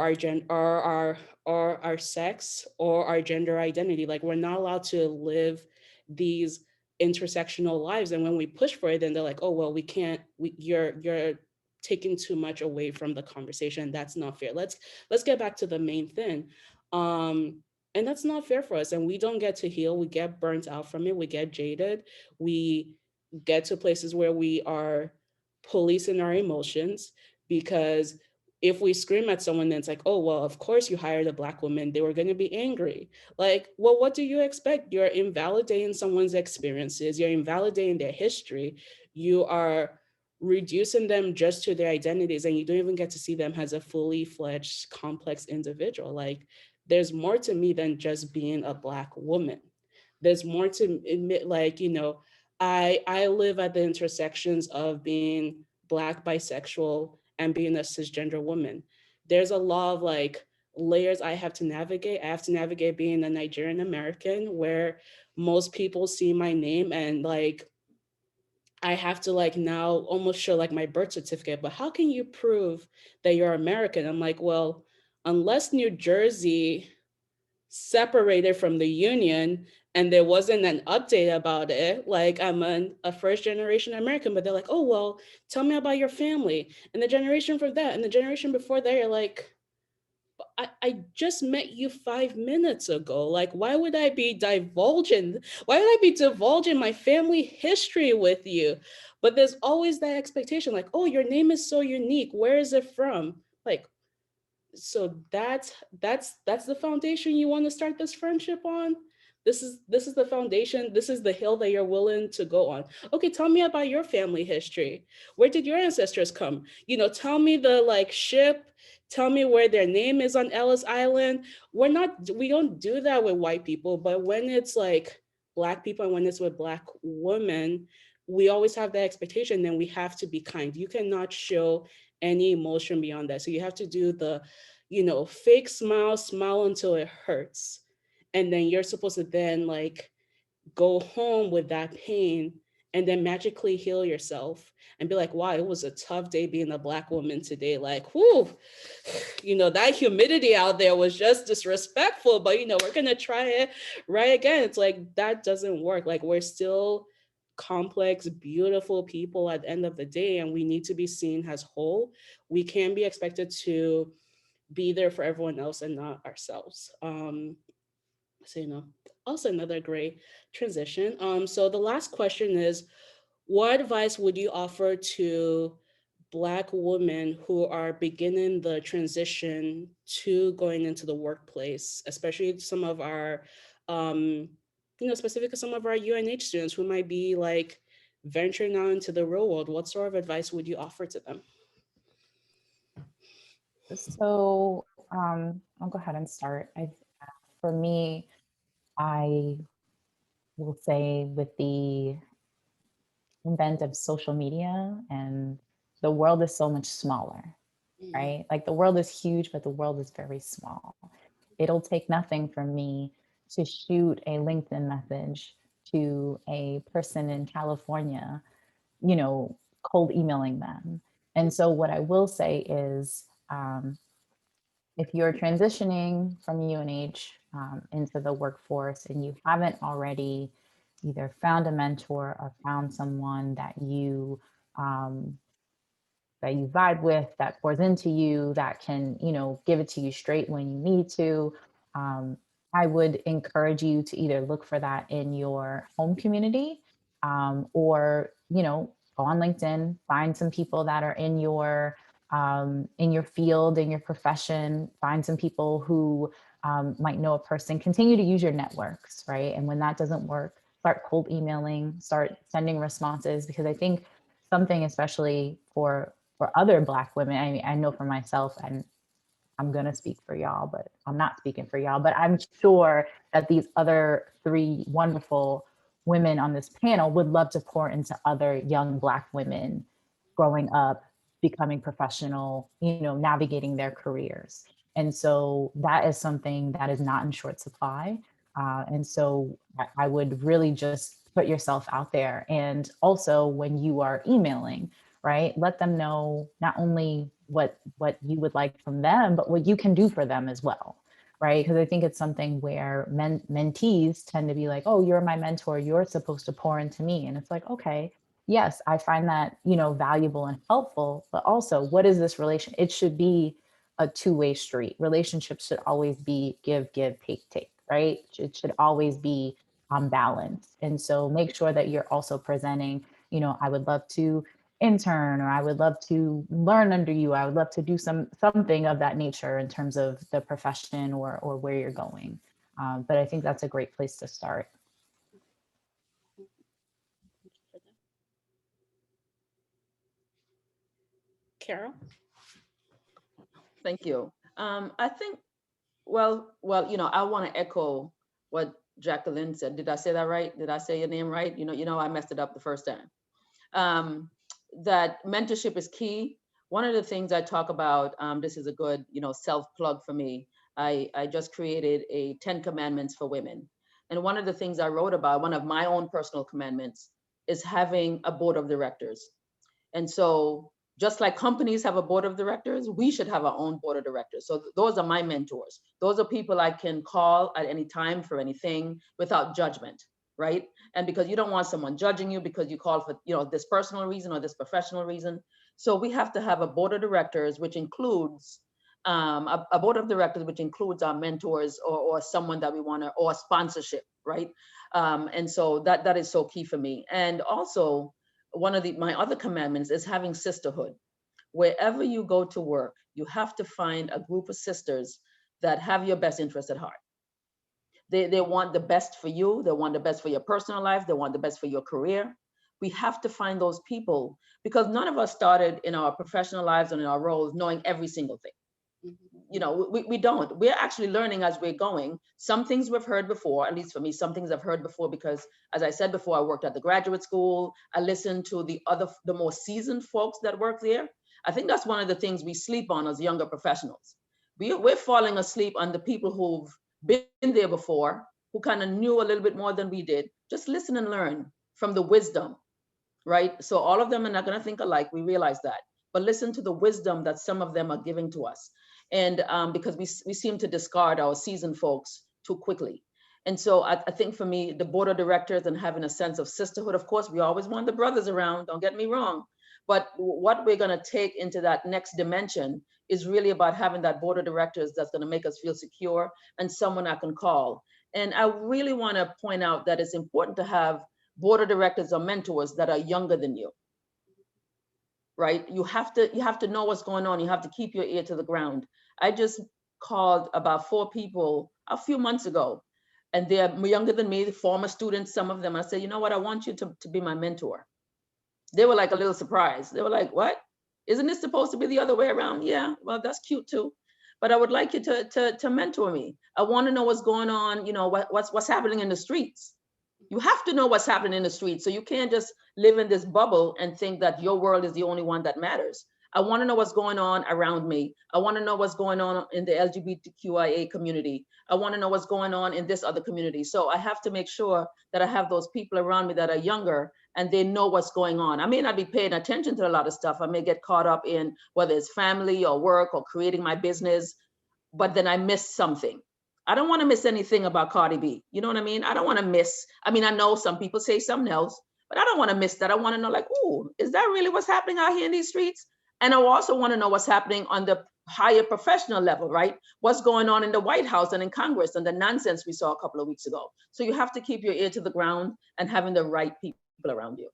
our sex, or our gender identity. Like, we're not allowed to live these intersectional lives. And when we push for it, then they're like, oh well, we can't, you're taking too much away from the conversation. That's not fair. Let's get back to the main thing. And that's not fair for us. And we don't get to heal. We get burnt out from it. We get jaded. We get to places where we are policing our emotions, because if we scream at someone, then it's like, oh, well, of course you hired a Black woman, they were going to be angry. Like, well, what do you expect? You're invalidating someone's experiences. You're invalidating their history. You are reducing them just to their identities, and you don't even get to see them as a fully fledged, complex individual. Like, there's more to me than just being a Black woman. There's more to admit, like, I live at the intersections of being Black, bisexual, and being a cisgender woman. There's a lot of like layers I have to navigate. I have to navigate being a Nigerian American, where most people see my name and like I have to like now almost show like my birth certificate. But how can you prove that you're American? I'm like, well, unless New Jersey separated from the Union and there wasn't an update about it, like I'm a first generation American, but they're like, oh, well, tell me about your family. And the generation from that and the generation before that, you're like, I just met you 5 minutes ago. Like, why would I be divulging my family history with you? But there's always that expectation, like, oh, your name is so unique. Where is it from? Like, so that's the foundation you want to start this friendship on. This is the foundation. This is the hill that you're willing to go on. Okay, tell me about your family history. Where did your ancestors come? Tell me the like ship. Tell me where their name is on Ellis Island. We don't do that with white people, but when it's like black people and when it's with black women, we always have that expectation. Then we have to be kind. You cannot show any emotion beyond that. So you have to do the fake smile until it hurts. And then you're supposed to then like go home with that pain and then magically heal yourself and be like, wow, it was a tough day being a black woman today. Like, whoo, that humidity out there was just disrespectful, but we're gonna try it right again. It's like that doesn't work. Like we're still complex, beautiful people at the end of the day, and we need to be seen as whole. We can't be expected to be there for everyone else and not ourselves. So also another great transition. So the last question is, what advice would you offer to Black women who are beginning the transition to going into the workplace, especially some of our, specifically some of our UNH students who might be like venturing out into the real world? What sort of advice would you offer to them? So I'll go ahead and start. For me, I will say with the advent of social media, and the world is so much smaller, right? Like the world is huge, but the world is very small. It'll take nothing for me to shoot a LinkedIn message to a person in California, cold emailing them. And so what I will say is, if you're transitioning from UNH into the workforce and you haven't already either found a mentor or found someone um, that you vibe with, that pours into you, that can, give it to you straight when you need to, I would encourage you to either look for that in your home community, or, go on LinkedIn, find some people that are in your field, in your profession, find some people who might know a person, continue to use your networks, right? And when that doesn't work, start cold emailing, start sending responses, because I think something, especially for other Black women, I mean, I know for myself, and I'm going to speak for y'all, but I'm not speaking for y'all, but I'm sure that these other three wonderful women on this panel would love to pour into other young Black women growing up, becoming professional, navigating their careers. And so that is something that is not in short supply. And so I would really just put yourself out there. And also when you are emailing, right, let them know not only what you would like from them, but what you can do for them as well, right? Because I think it's something where mentees tend to be like, oh, you're my mentor, you're supposed to pour into me. And it's like, okay, yes, I find that, valuable and helpful, but also what is this relation? It should be a two-way street. Relationships should always be give, take, right? It should always be balanced. And so make sure that you're also presenting, I would love to intern, or I would love to learn under you. I would love to do something of that nature in terms of the profession or where you're going. But I think that's a great place to start. Carol? Thank you. I think, well, I want to echo what Jacqueline said. Did I say that right? Did I say your name right? I messed it up the first time. That mentorship is key. One of the things I talk about, this is a good, self-plug for me. I just created a 10 commandments for women. And one of the things I wrote about, one of my own personal commandments, is having a board of directors. And so Just like companies have a board of directors, we should have our own board of directors. So those are my mentors. Those are people I can call at any time for anything without judgment, right? And because you don't want someone judging you because you call for, you know, this personal reason or this professional reason. So we have to have a board of directors, which includes a board of directors, which includes our mentors or someone that we want to, or sponsorship, right? And so that is so key for me. And also, one of my other commandments is having sisterhood. Wherever you go to work, you have to find a group of sisters that have your best interest at heart. They want the best for you. They want the best for your personal life. They want the best for your career. We have to find those people because none of us started in our professional lives and in our roles knowing every single thing. You know, we don't. We're actually learning as we're going. Some things we've heard before, at least for me, some things I've heard before because, as I said before, I worked at the graduate school. I listened to the more seasoned folks that work there. I think that's one of the things we sleep on as younger professionals. We're falling asleep on the people who've been there before, who kind of knew a little bit more than we did. Just listen and learn from the wisdom, right? So all of them are not going to think alike. We realize that. But listen to the wisdom that some of them are giving to us. And because we seem to discard our seasoned folks too quickly. And so I think for me, the board of directors and having a sense of sisterhood, of course, we always want the brothers around, don't get me wrong. But what we're going to take into that next dimension is really about having that board of directors that's going to make us feel secure and someone I can call. And I really want to point out that it's important to have board of directors or mentors that are younger than you. Right? You have to know what's going on. You have to keep your ear to the ground. I just called about 4 people a few months ago, and they're younger than me, former students, some of them. I said, you know what? I want you to be my mentor. They were like a little surprised. They were like, what? Isn't this supposed to be the other way around? Yeah, well, that's cute too. But I would like you to mentor me. I want to know what's going on, you know, what's happening in the streets. You have to know what's happening in the streets. So you can't just live in this bubble and think that your world is the only one that matters. I want to know what's going on around me. I want to know what's going on in the LGBTQIA community. I want to know what's going on in this other community. So I have to make sure that I have those people around me that are younger and they know what's going on. I may not be paying attention to a lot of stuff. I may get caught up in whether it's family or work or creating my business, but then I miss something. I don't want to miss anything about Cardi B. You know what I mean? I don't want to miss. I mean, I know some people say something else, but I don't want to miss that. I want to know, like, oh, is that really what's happening out here in these streets? And I also want to know what's happening on the higher professional level, right? What's going on in the White House and in Congress and the nonsense we saw a couple of weeks ago. So you have to keep your ear to the ground and having the right people around you.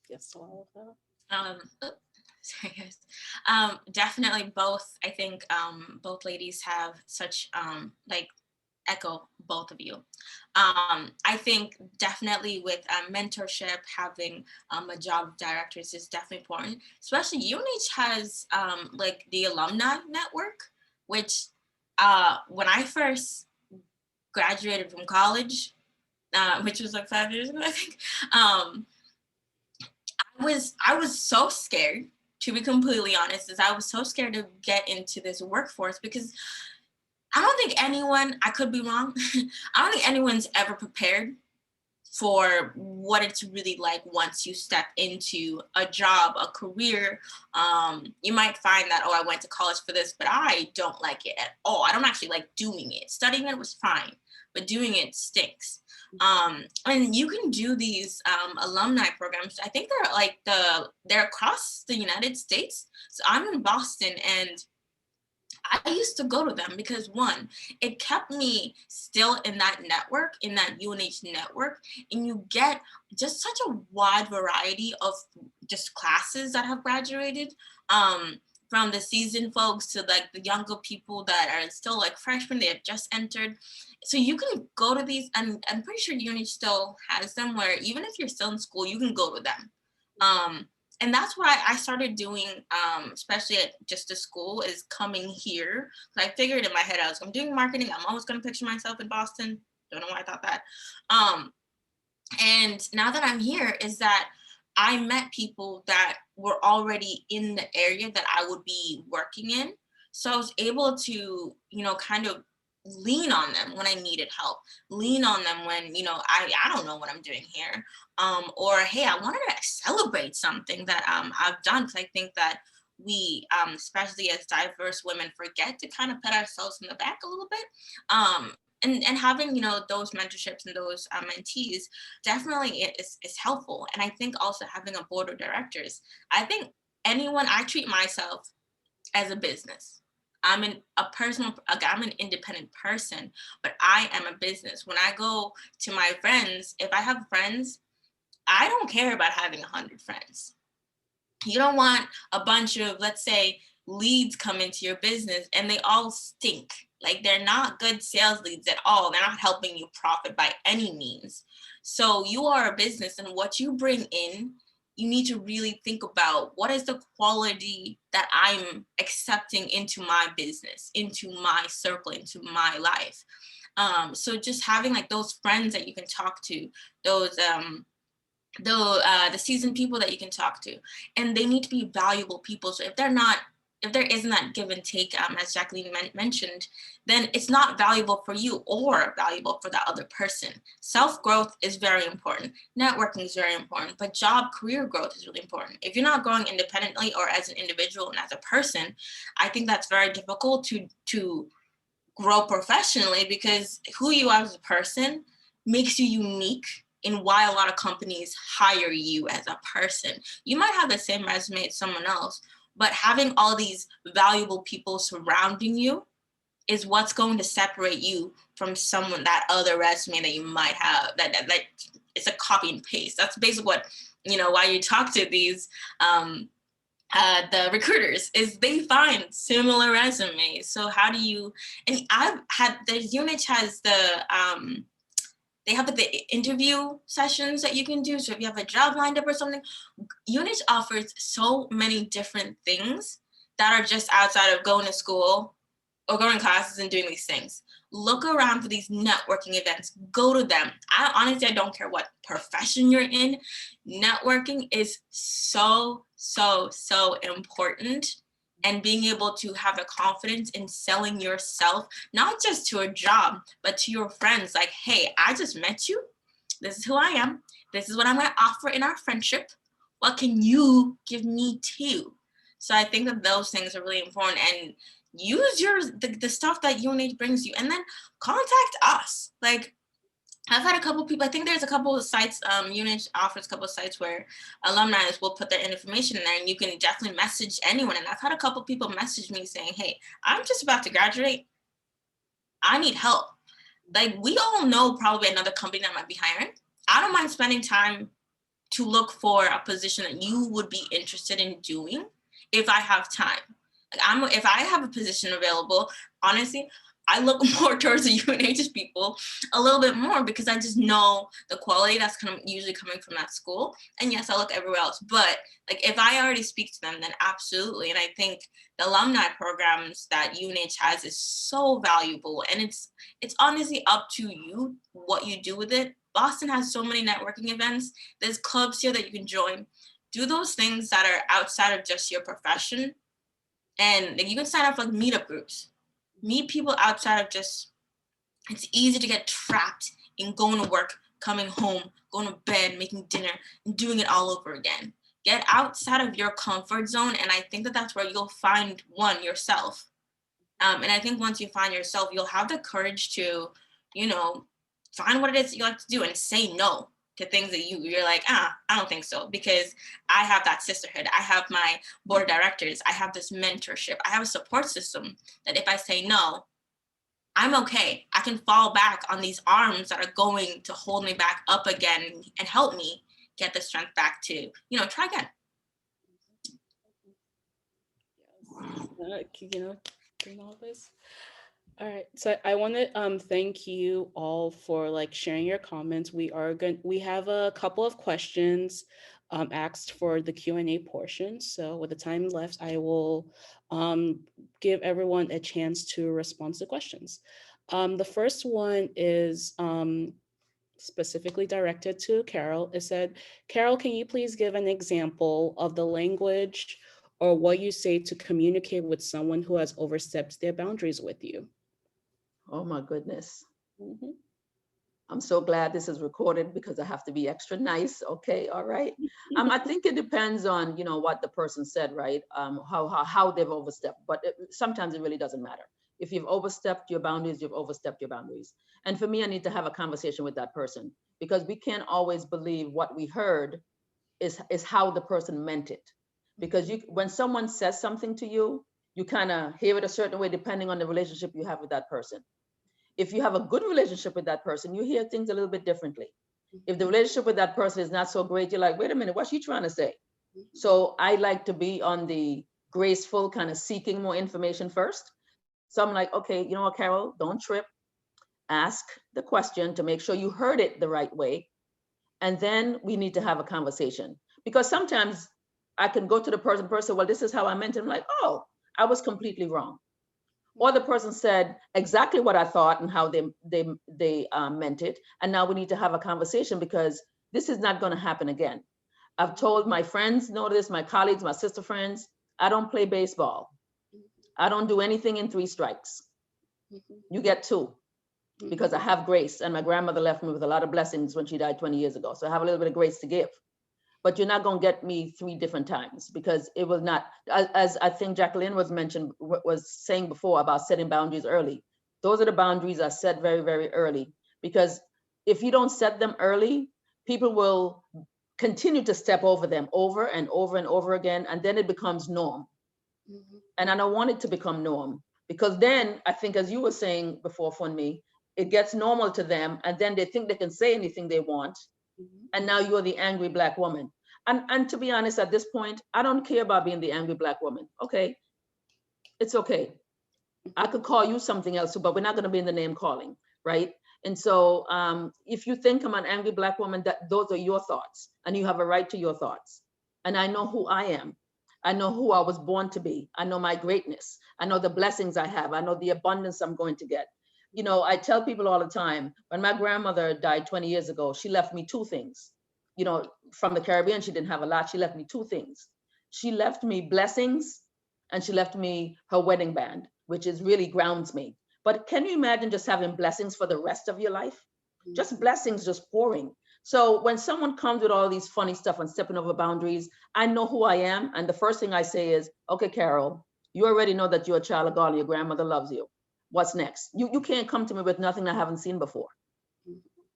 Yes, to all of that. Sorry guys. Definitely both. I think both ladies have such like echo both of you. I think definitely with mentorship, having a job of directors is definitely important. Especially UNH has like the alumni network, which when I first graduated from college, which was like 5 years ago, I think, I was so scared, to be completely honest, is I was so scared to get into this workforce because I don't think anyone, I could be wrong, I don't think anyone's ever prepared for what it's really like once you step into a job, a career. You might find that, oh, I went to college for this, but I don't like it at all. I don't actually like doing it. Studying it was fine, but doing it stinks. And you can do these alumni programs. I think they're like they're across the United States. So I'm in Boston, and I used to go to them because, one, it kept me still in that network, in that UNH network, and you get just such a wide variety of just classes that have graduated, from the seasoned folks to like the younger people that are still like freshmen, they have just entered. So you can go to these, and I'm pretty sure UNH still has them, where even if you're still in school, you can go to them. And that's why I started doing, especially at just the school, is coming here. So I figured in my head, I'm doing marketing. I'm always going to picture myself in Boston. Don't know why I thought that. And now that I'm here, is that I met people that were already in the area that I would be working in. So I was able to, you know, kind of lean on them when I needed help, lean on them when, you know, I don't know what I'm doing here. Or, hey, I wanted to celebrate something that I've done, because I think that we, especially as diverse women, forget to kind of pat ourselves in the back a little bit. And having, you know, those mentorships and those mentees definitely is helpful. And I think also having a board of directors, I think I treat myself as a business. I'm an independent person, but I am a business. When I go to my friends, if I have friends, I don't care about having 100 friends. You don't want a bunch of, let's say, leads come into your business and they all stink. Like, they're not good sales leads at all. They're not helping you profit by any means. So you are a business, and what you bring in, you need to really think about, what is the quality that I'm accepting into my business, into my circle, into my life. So just having like those friends that you can talk to, those the seasoned people that you can talk to, and they need to be valuable people. So if there isn't that give and take, as Jacqueline mentioned, then it's not valuable for you or valuable for that other person. Self-growth is very important. Networking is very important, but career growth is really important. If you're not growing independently or as an individual and as a person, I think that's very difficult to grow professionally, because who you are as a person makes you unique in why a lot of companies hire you as a person. You might have the same resume as someone else, but having all these valuable people surrounding you is what's going to separate you from someone, that other resume that you might have, that it's a copy and paste. That's basically what, you know, why you talk to these the recruiters, is they find similar resumes. So how do you, and I've had, the UNH has they have the interview sessions that you can do. So if you have a job lined up or something, UNH offers so many different things that are just outside of going to school or going to classes and doing these things. Look around for these networking events, go to them. I don't care what profession you're in. Networking is so important. And being able to have the confidence in selling yourself, not just to a job, but to your friends. Like, hey, I just met you. This is who I am. This is what I'm going to offer in our friendship. What can you give me too? So I think that those things are really important. And use the stuff that UNH brings you, and then contact us. Like, I've had a couple people, I think there's a couple of sites, UNH offers a couple of sites where alumni will put their information in there, and you can definitely message anyone. And I've had a couple of people message me saying, hey, I'm just about to graduate. I need help. Like, we all know probably another company that might be hiring. I don't mind spending time to look for a position that you would be interested in doing if I have time. Like, if I have a position available, honestly, I look more towards the UNH people a little bit more, because I just know the quality that's usually coming from that school. And yes, I look everywhere else, but like, if I already speak to them, then absolutely. And I think the alumni programs that UNH has is so valuable, and it's honestly up to you what you do with it. Boston has so many networking events. There's clubs here that you can join. Do those things that are outside of just your profession. And like, you can sign up for like meetup groups. Meet people outside of just, it's easy to get trapped in going to work, coming home, going to bed, making dinner, and doing it all over again. Get outside of your comfort zone. And I think that that's where you'll find yourself. And I think once you find yourself, you'll have the courage to, you know, find what it is that you like to do and say no to things that you're like, I don't think so, because I have that sisterhood. I have my board of directors. I have this mentorship. I have a support system that if I say no, I'm okay. I can fall back on these arms that are going to hold me back up again and help me get the strength back to, you know, try again. You know, doing all this. All right, so I want to thank you all for like sharing your comments. We have a couple of questions asked for the Q&A portion. So with the time left, I will give everyone a chance to respond to the questions. The first one is specifically directed to Carol. It said, Carol, can you please give an example of the language or what you say to communicate with someone who has overstepped their boundaries with you? Oh my goodness. Mhm. I'm so glad this is recorded because I have to be extra nice. Okay, all right. I think it depends on, what the person said, right? How they've overstepped, but sometimes it really doesn't matter. If you've overstepped your boundaries, you've overstepped your boundaries. And for me, I need to have a conversation with that person because we can't always believe what we heard is how the person meant it. Because when someone says something to you, you kind of hear it a certain way depending on the relationship you have with that person. If you have a good relationship with that person, you hear things a little bit differently. If the relationship with that person is not so great, you're like, wait a minute, what's she trying to say? So I like to be on the graceful kind of seeking more information first. So I'm like, okay, you know what, Carol, don't trip. Ask the question to make sure you heard it the right way. And then we need to have a conversation. Because sometimes I can go to the person, well, this is how I meant it. I'm like, oh, I was completely wrong. Or the person said exactly what I thought and how they meant it. And now we need to have a conversation because this is not going to happen again. I've told my friends, know this, my colleagues, my sister friends, I don't play baseball. I don't do anything in 3 strikes. You get 2 because I have grace. And my grandmother left me with a lot of blessings when she died 20 years ago. So I have a little bit of grace to give. But you're not going to get me 3 different times because it was not, as I think Jacqueline was saying before about setting boundaries early. Those are the boundaries I set very, very early, because if you don't set them early, people will continue to step over them over and over and over again. And then it becomes norm. And I don't want it to become norm, because then I think, as you were saying before, Funmi, it gets normal to them. And then they think they can say anything they want. And now you're the angry Black woman. And to be honest, at this point, I don't care about being the angry Black woman. Okay, it's okay. I could call you something else, but we're not going to be in the name calling, right? And so if you think I'm an angry Black woman, that those are your thoughts, and you have a right to your thoughts. And I know who I am. I know who I was born to be. I know my greatness. I know the blessings I have. I know the abundance I'm going to get. I tell people all the time, when my grandmother died 20 years ago, she left me 2 things. From the Caribbean, she didn't have a lot. She left me 2 things. She left me blessings, and she left me her wedding band, which is really grounds me. But can you imagine just having blessings for the rest of your life? Just blessings just pouring. So when someone comes with all these funny stuff and stepping over boundaries, I know who I am. And the first thing I say is, okay, Carol, you already know that you're a child of God and your grandmother loves you. What's next? You can't come to me with nothing I haven't seen before.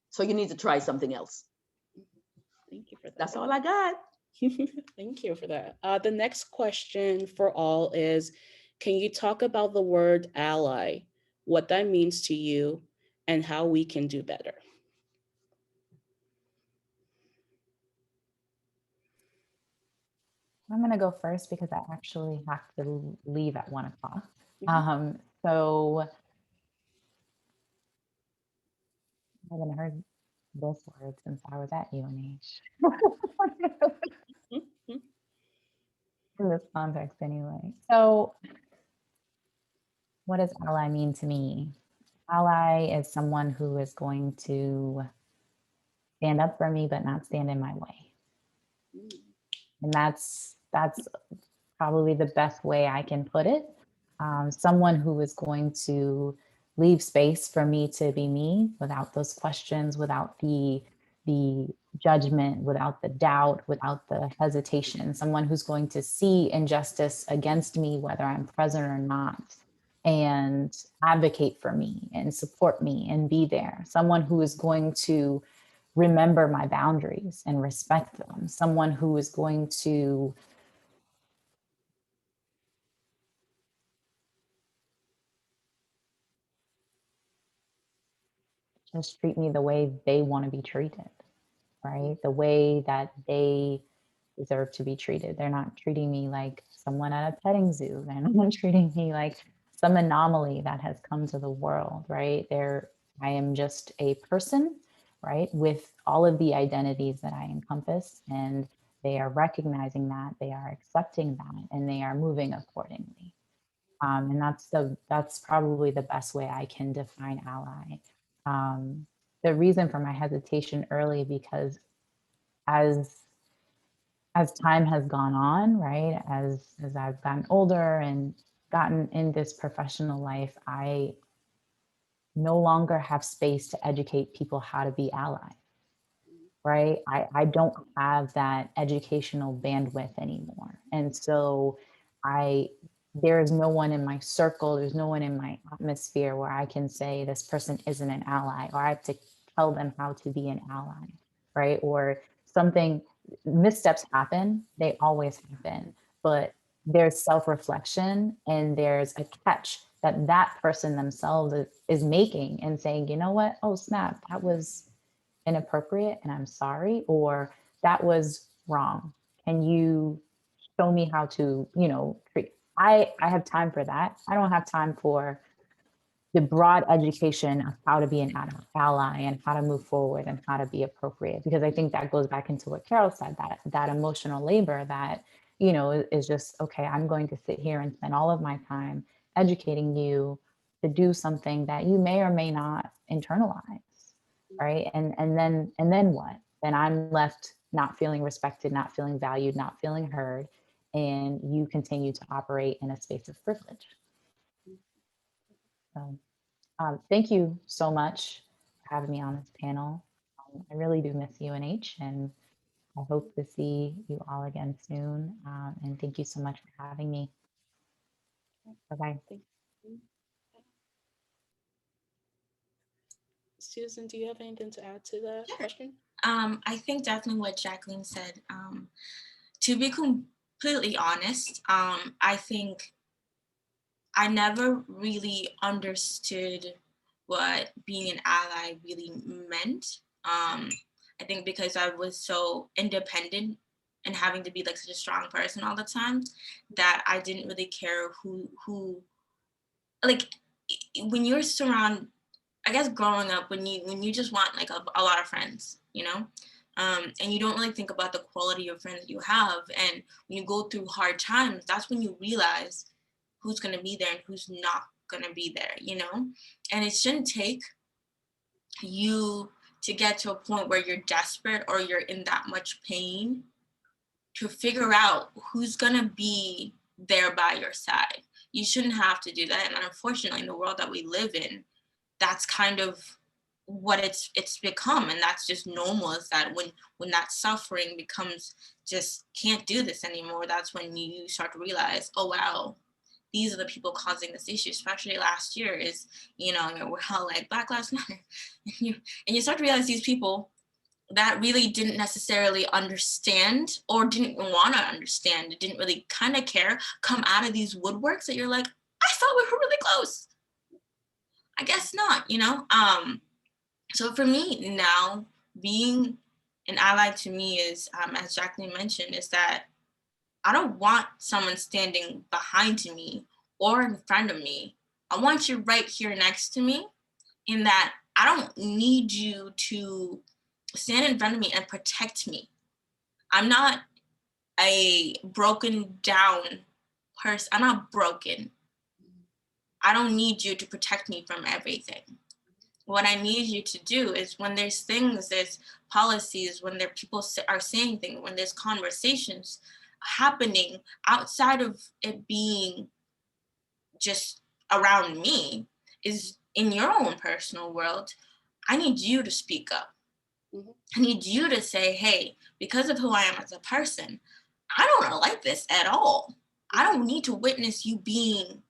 So you need to try something else. Thank you for that. That's all I got. Thank you for that. The next question for all is, can you talk about the word ally, what that means to you, and how we can do better? I'm going to go first because I actually have to leave at 1 o'clock. So I haven't heard this word since I was at UNH. In this context anyway. So what does ally mean to me? Ally is someone who is going to stand up for me, but not stand in my way. And that's probably the best way I can put it. Someone who is going to leave space for me to be me without those questions, without the judgment, without the doubt, without the hesitation. Someone who's going to see injustice against me, whether I'm present or not, and advocate for me and support me and be there. Someone who is going to remember my boundaries and respect them. Someone who is going to just treat me the way they want to be treated, right? The way that they deserve to be treated. They're not treating me like someone at a petting zoo. They're not treating me like some anomaly that has come to the world, right? I am just a person, right, with all of the identities that I encompass, and they are recognizing that, they are accepting that, and they are moving accordingly. And that's probably the best way I can define ally. The reason for my hesitation early, because as time has gone on, right, as I've gotten older and gotten in this professional life, I no longer have space to educate people how to be allies, right? I don't have that educational bandwidth anymore. And so there is no one in my circle, there's no one in my atmosphere where I can say this person isn't an ally, or I have to tell them how to be an ally, right? Or something, missteps happen, they always happen, but there's self-reflection and there's a catch that that person themselves is making and saying, you know what, oh snap, that was inappropriate and I'm sorry, or that was wrong. Can you show me how to, treat? I have time for that. I don't have time for the broad education of how to be an ally and how to move forward and how to be appropriate. Because I think that goes back into what Carol said, that emotional labor that, is just, okay, I'm going to sit here and spend all of my time educating you to do something that you may or may not internalize, right? And then what? Then I'm left not feeling respected, not feeling valued, not feeling heard, and you continue to operate in a space of privilege. So thank you so much for having me on this panel. I really do miss UNH, and I hope to see you all again soon. And thank you so much for having me. Bye-bye. Susan, do you have anything to add to the question? I think definitely what Jacqueline said. To be completely honest, I think I never really understood what being an ally really meant. I think because I was so independent and having to be like such a strong person all the time, that I didn't really care who like when you're surrounded, I guess growing up, when you just want like a lot of friends, and you don't really think about the quality of friends you have. And when you go through hard times, that's when you realize who's going to be there and who's not going to be there, And it shouldn't take you to get to a point where you're desperate or you're in that much pain to figure out who's going to be there by your side. You shouldn't have to do that. And unfortunately, in the world that we live in, that's kind of what it's become. And that's just normal, is that when that suffering becomes just can't do this anymore, that's when you start to realize, oh, wow, these are the people causing this issue, especially last year is, we're all like Black Lives Matter. And you start to realize these people that really didn't necessarily understand or didn't want to understand, didn't really kind of care, come out of these woodworks that you're like, I thought we were really close. I guess not, So for me now, being an ally to me is, as Jacqueline mentioned, is that I don't want someone standing behind me or in front of me. I want you right here next to me, in that I don't need you to stand in front of me and protect me. I'm not a broken down person. I'm not broken. I don't need you to protect me from everything. What I need you to do is when there's things, there's policies, when there people are saying things, when there's conversations happening outside of it being just around me, is in your own personal world, I need you to speak up. Mm-hmm. I need you to say, hey, because of who I am as a person, I don't like this at all. I don't need to witness you being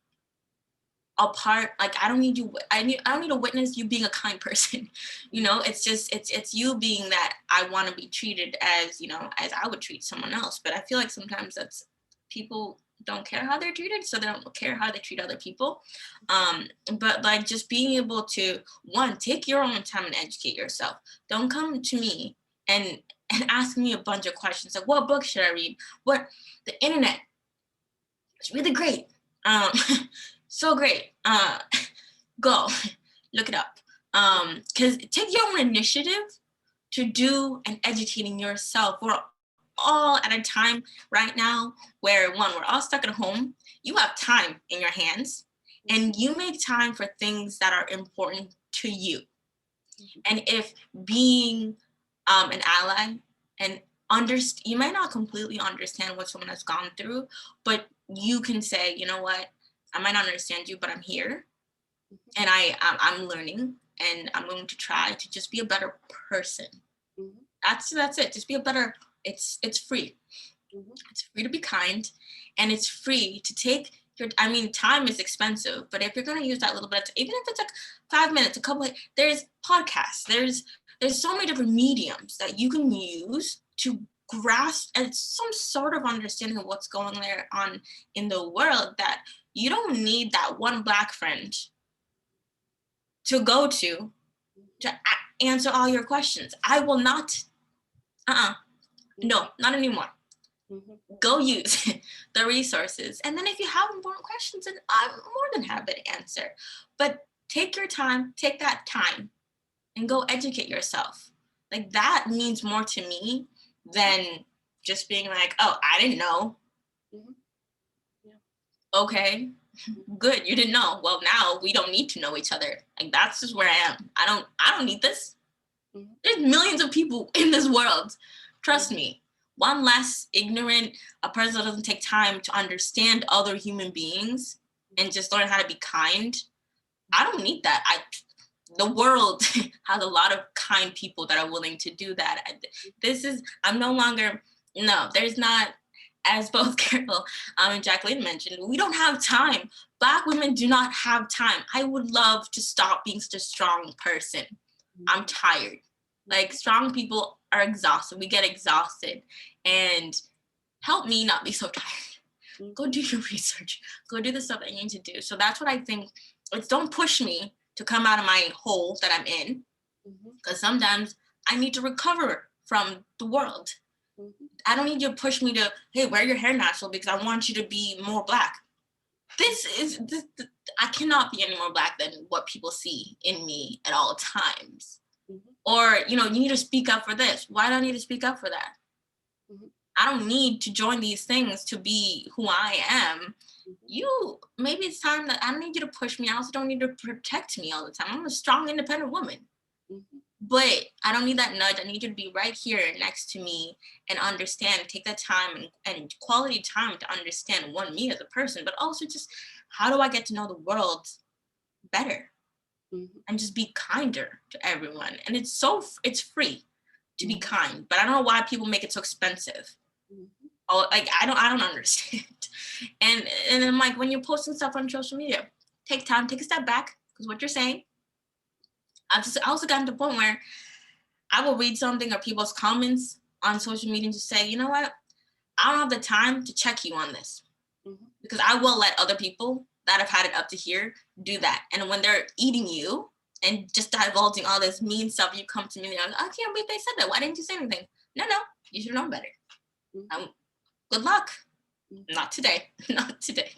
a part, like I don't need to witness you being a kind person. It's just it's you being that I want to be treated as, as I would treat someone else. But I feel like sometimes that's, people don't care how they're treated, so they don't care how they treat other people. But like just being able to, one, take your own time and educate yourself. Don't come to me and ask me a bunch of questions like, what book should I read? What, the internet, it's really great. So great. Go look it up. Because take your own initiative to do and educating yourself. We're all at a time right now where, one, we're all stuck at home. You have time in your hands, and you make time for things that are important to you. And if being an ally, and you might not completely understand what someone has gone through, but you can say, you know what, I might not understand you, but I'm here. And I'm learning, and I'm going to try to just be a better person. That's it. Just be a better, it's free. It's free to be kind, and it's free to take your, I mean, time is expensive, but if you're going to use that little bit, even if it's like 5 minutes, a couple of, there's podcasts, there's so many different mediums that you can use to grasp and some sort of understanding of what's going on in the world, that you don't need that one Black friend to go to answer all your questions. I will not, no, not anymore. Go use the resources. And then if you have important questions, then I'm more than happy to answer. But take your time, take that time and go educate yourself. Like, that means more to me than just being like, oh, I didn't know. Okay, good, you didn't know. Well, now we don't need to know each other. Like, that's just where I am. I don't need this. There's millions of people in this world. Trust me. One less ignorant, a person that doesn't take time to understand other human beings and just learn how to be kind. I don't need that. The world has a lot of kind people that are willing to do that. I'm no longer, no, there's not, as both Carol and Jacqueline mentioned, we don't have time. Black women do not have time. I would love to stop being such a strong person. I'm tired. Like, strong people are exhausted. We get exhausted. And help me not be so tired. Go do your research. Go do the stuff that you need to do. So that's what I think. It's don't push me to come out of my hole that I'm in. Because sometimes I need to recover from the world. I don't need you to push me to, hey, wear your hair natural because I want you to be more Black. I cannot be any more Black than what people see in me at all times. Or, you need to speak up for this. Why do I need to speak up for that? I don't need to join these things to be who I am. Maybe it's time that I don't need you to push me. I also don't need to protect me all the time. I'm a strong, independent woman. But I don't need that nudge. I need you to be right here next to me and understand, take that time and quality time to understand, one, me as a person, but also just how do I get to know the world better and just be kinder to everyone. And it's free to be kind, but I don't know why people make it so expensive. Oh, like, I don't understand. And then, like, when you're posting stuff on social media, take time, take a step back, because what you're saying, I also gotten to the point where I will read something or people's comments on social media and just say, you know what? I don't have the time to check you on this, because I will let other people that have had it up to here do that. And when they're eating you and just divulging all this mean stuff, you come to me and you're like, I can't believe they said that. Why didn't you say anything? No, you should know better. Good luck. Not today. Not today.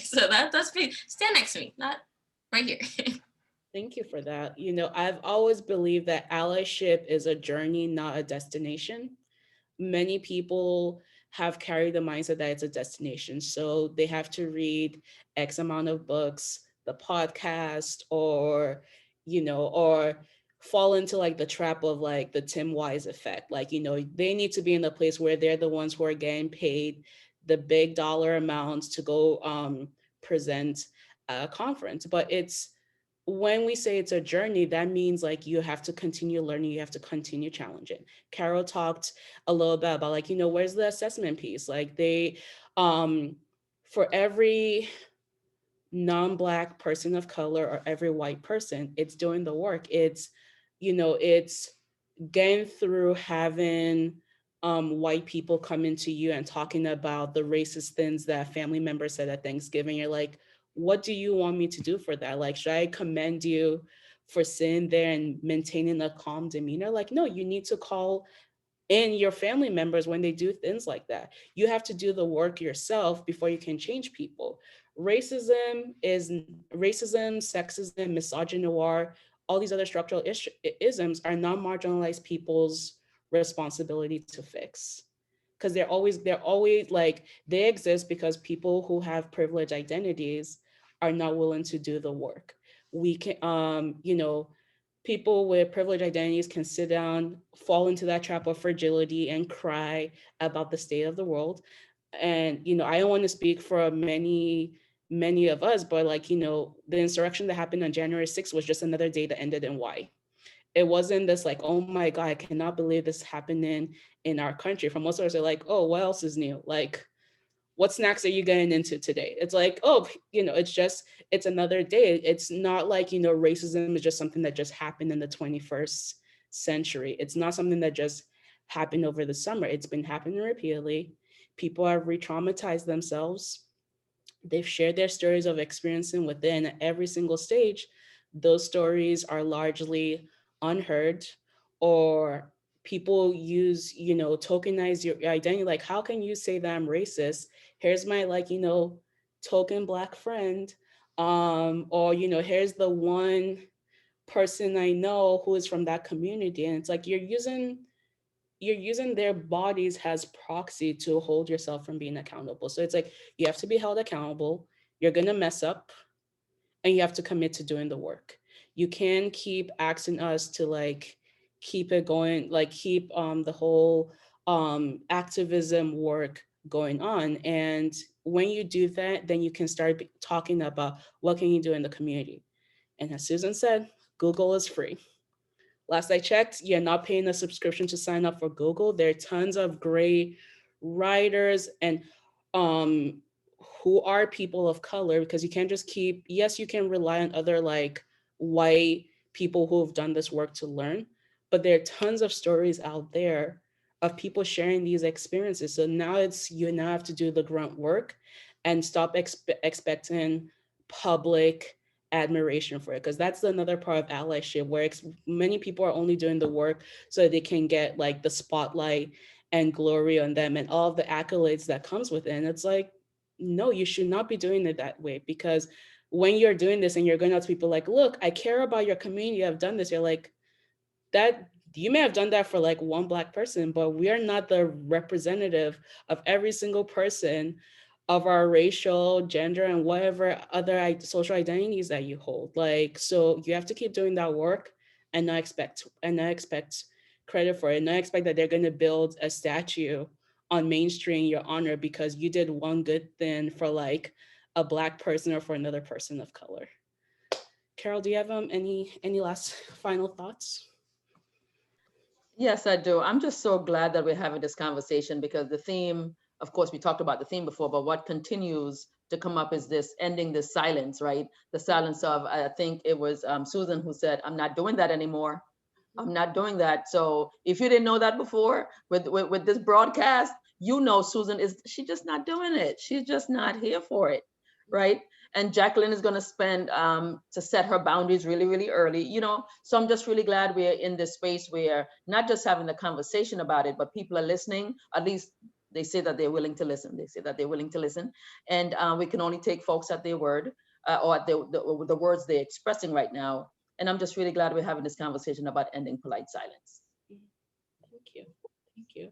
So that's me. Stand next to me, not right here. Thank you for that. I've always believed that allyship is a journey, not a destination. Many people have carried the mindset that it's a destination. So they have to read X amount of books, the podcast, or fall into like the trap of like the Tim Wise effect. Like, they need to be in the place where they're the ones who are getting paid the big dollar amounts to go present at a conference. But when we say it's a journey, that means like you have to continue learning, you have to continue challenging. Carol talked a little bit about like, where's the assessment piece? Like for every non-Black person of color or every white person, it's doing the work. It's getting through having white people come into you and talking about the racist things that family members said at Thanksgiving. You're like, what do you want me to do for that? Like, should I commend you for sitting there and maintaining a calm demeanor? Like, no, you need to call in your family members when they do things like that. You have to do the work yourself before you can change people. Racism, sexism, misogyny, all these other structural isms are non-marginalized people's responsibility to fix. Because they're always like, they exist because people who have privileged identities are not willing to do the work. We can, people with privileged identities can sit down, fall into that trap of fragility and cry about the state of the world. And, I don't want to speak for many many of us, but like, the insurrection that happened on January 6th was just another day that ended in Y. It wasn't this like, oh my God, I cannot believe this happening in our country. For most of us, are like, oh, what else is new? Like, what snacks are you getting into today? It's like, oh, it's another day. It's not like, racism is just something that just happened in the 21st century. It's not something that just happened over the summer. It's been happening repeatedly. People have re-traumatized themselves. They've shared their stories of experiencing within every single stage. Those stories are largely unheard, or people use, tokenize your identity. Like, how can you say that I'm racist? Here's my, like, token Black friend. Or, here's the one person I know who is from that community. And it's like you're using their bodies as proxy to hold yourself from being accountable. So it's like you have to be held accountable. You're gonna mess up, and you have to commit to doing the work. You can keep asking us to like keep it going, like keep the whole activism work going on. And when you do that, then you can start talking about what can you do in the community. And as Susan said, Google is free. Last I checked, you're not paying a subscription to sign up for Google. There are tons of great writers and um who are people of color, because you can't just keep, yes, you can rely on other like white people who have done this work to learn, but there are tons of stories out there of people sharing these experiences. So now it's you now have to do the grunt work and stop expecting public admiration for it, because that's another part of allyship where many people are only doing the work so they can get like the spotlight and glory on them and all of the accolades that comes with it. And it's like, no, you should not be doing it that way, because when you're doing this and you're going out to people like, look, I care about your community, I've done this, you're like, that you may have done that for like one Black person, but we are not the representative of every single person of our racial, gender, and whatever other social identities that you hold. Like, so you have to keep doing that work and not expect credit for it, not expect that they're going to build a statue on Main Street in your honor because you did one good thing for like a Black person or for another person of color. Carol, do you have any last final thoughts? Yes, I do. I'm just so glad that we're having this conversation because the theme, of course, we talked about the theme before, but what continues to come up is this ending this silence, right? The silence of, I think it was Susan who said, I'm not doing that anymore. I'm not doing that. So if you didn't know that before with this broadcast, Susan she just not doing it. She's just not here for it, right? And Jacqueline is going to spend to set her boundaries really, really early, So I'm just really glad we're in this space where not just having the conversation about it, but people are listening. At least they say that they're willing to listen. They say that they're willing to listen, and we can only take folks at their word or at the words they're expressing right now. And I'm just really glad we're having this conversation about ending polite silence. Thank you. Thank you.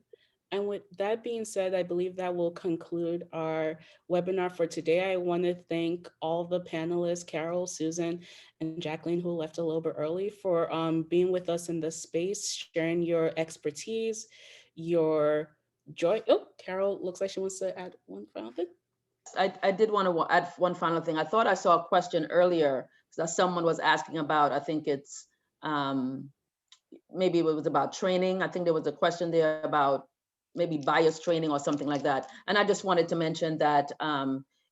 And with that being said, I believe that will conclude our webinar for today. I want to thank all the panelists, Carol, Susan, and Jacqueline, who left a little bit early, for being with us in this space, sharing your expertise, your joy. Oh, Carol looks like she wants to add one final thing. I did want to add one final thing. I thought I saw a question earlier that someone was asking about. I think it's maybe it was about training. I think there was a question there about maybe bias training or something like that. And I just wanted to mention that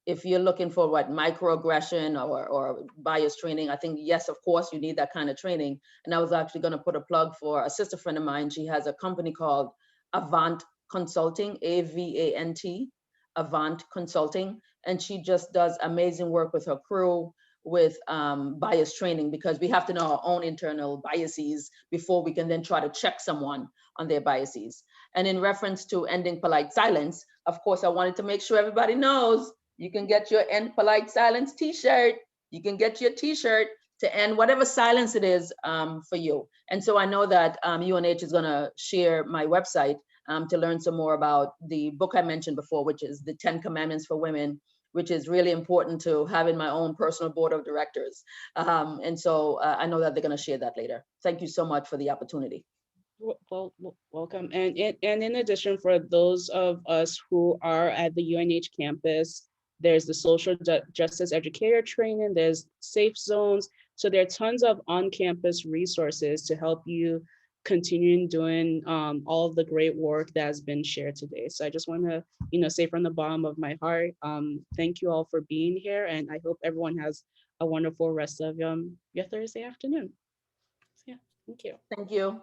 if you're looking for microaggression or bias training, I think, yes, of course, you need that kind of training. And I was actually going to put a plug for a sister friend of mine. She has a company called Avant Consulting, AVANT, Avant Consulting. And she just does amazing work with her crew with bias training, because we have to know our own internal biases before we can then try to check someone on their biases. And in reference to ending polite silence, of course, I wanted to make sure everybody knows you can get your End Polite Silence t-shirt. You can get your t-shirt to end whatever silence it is for you. And so I know that UNH is gonna share my website to learn some more about the book I mentioned before, which is the 10 Commandments for Women, which is really important to have in my own personal board of directors. And so I know that they're going to share that later. Thank you so much for the opportunity. Well, welcome. And in addition, for those of us who are at the UNH campus, There's the social justice educator training, there's safe zones. So there are tons of on-campus resources to help you continue doing all of the great work that has been shared today. So I just want to, say from the bottom of my heart, thank you all for being here, and I hope everyone has a wonderful rest of your Thursday afternoon. So yeah, thank you. Thank you.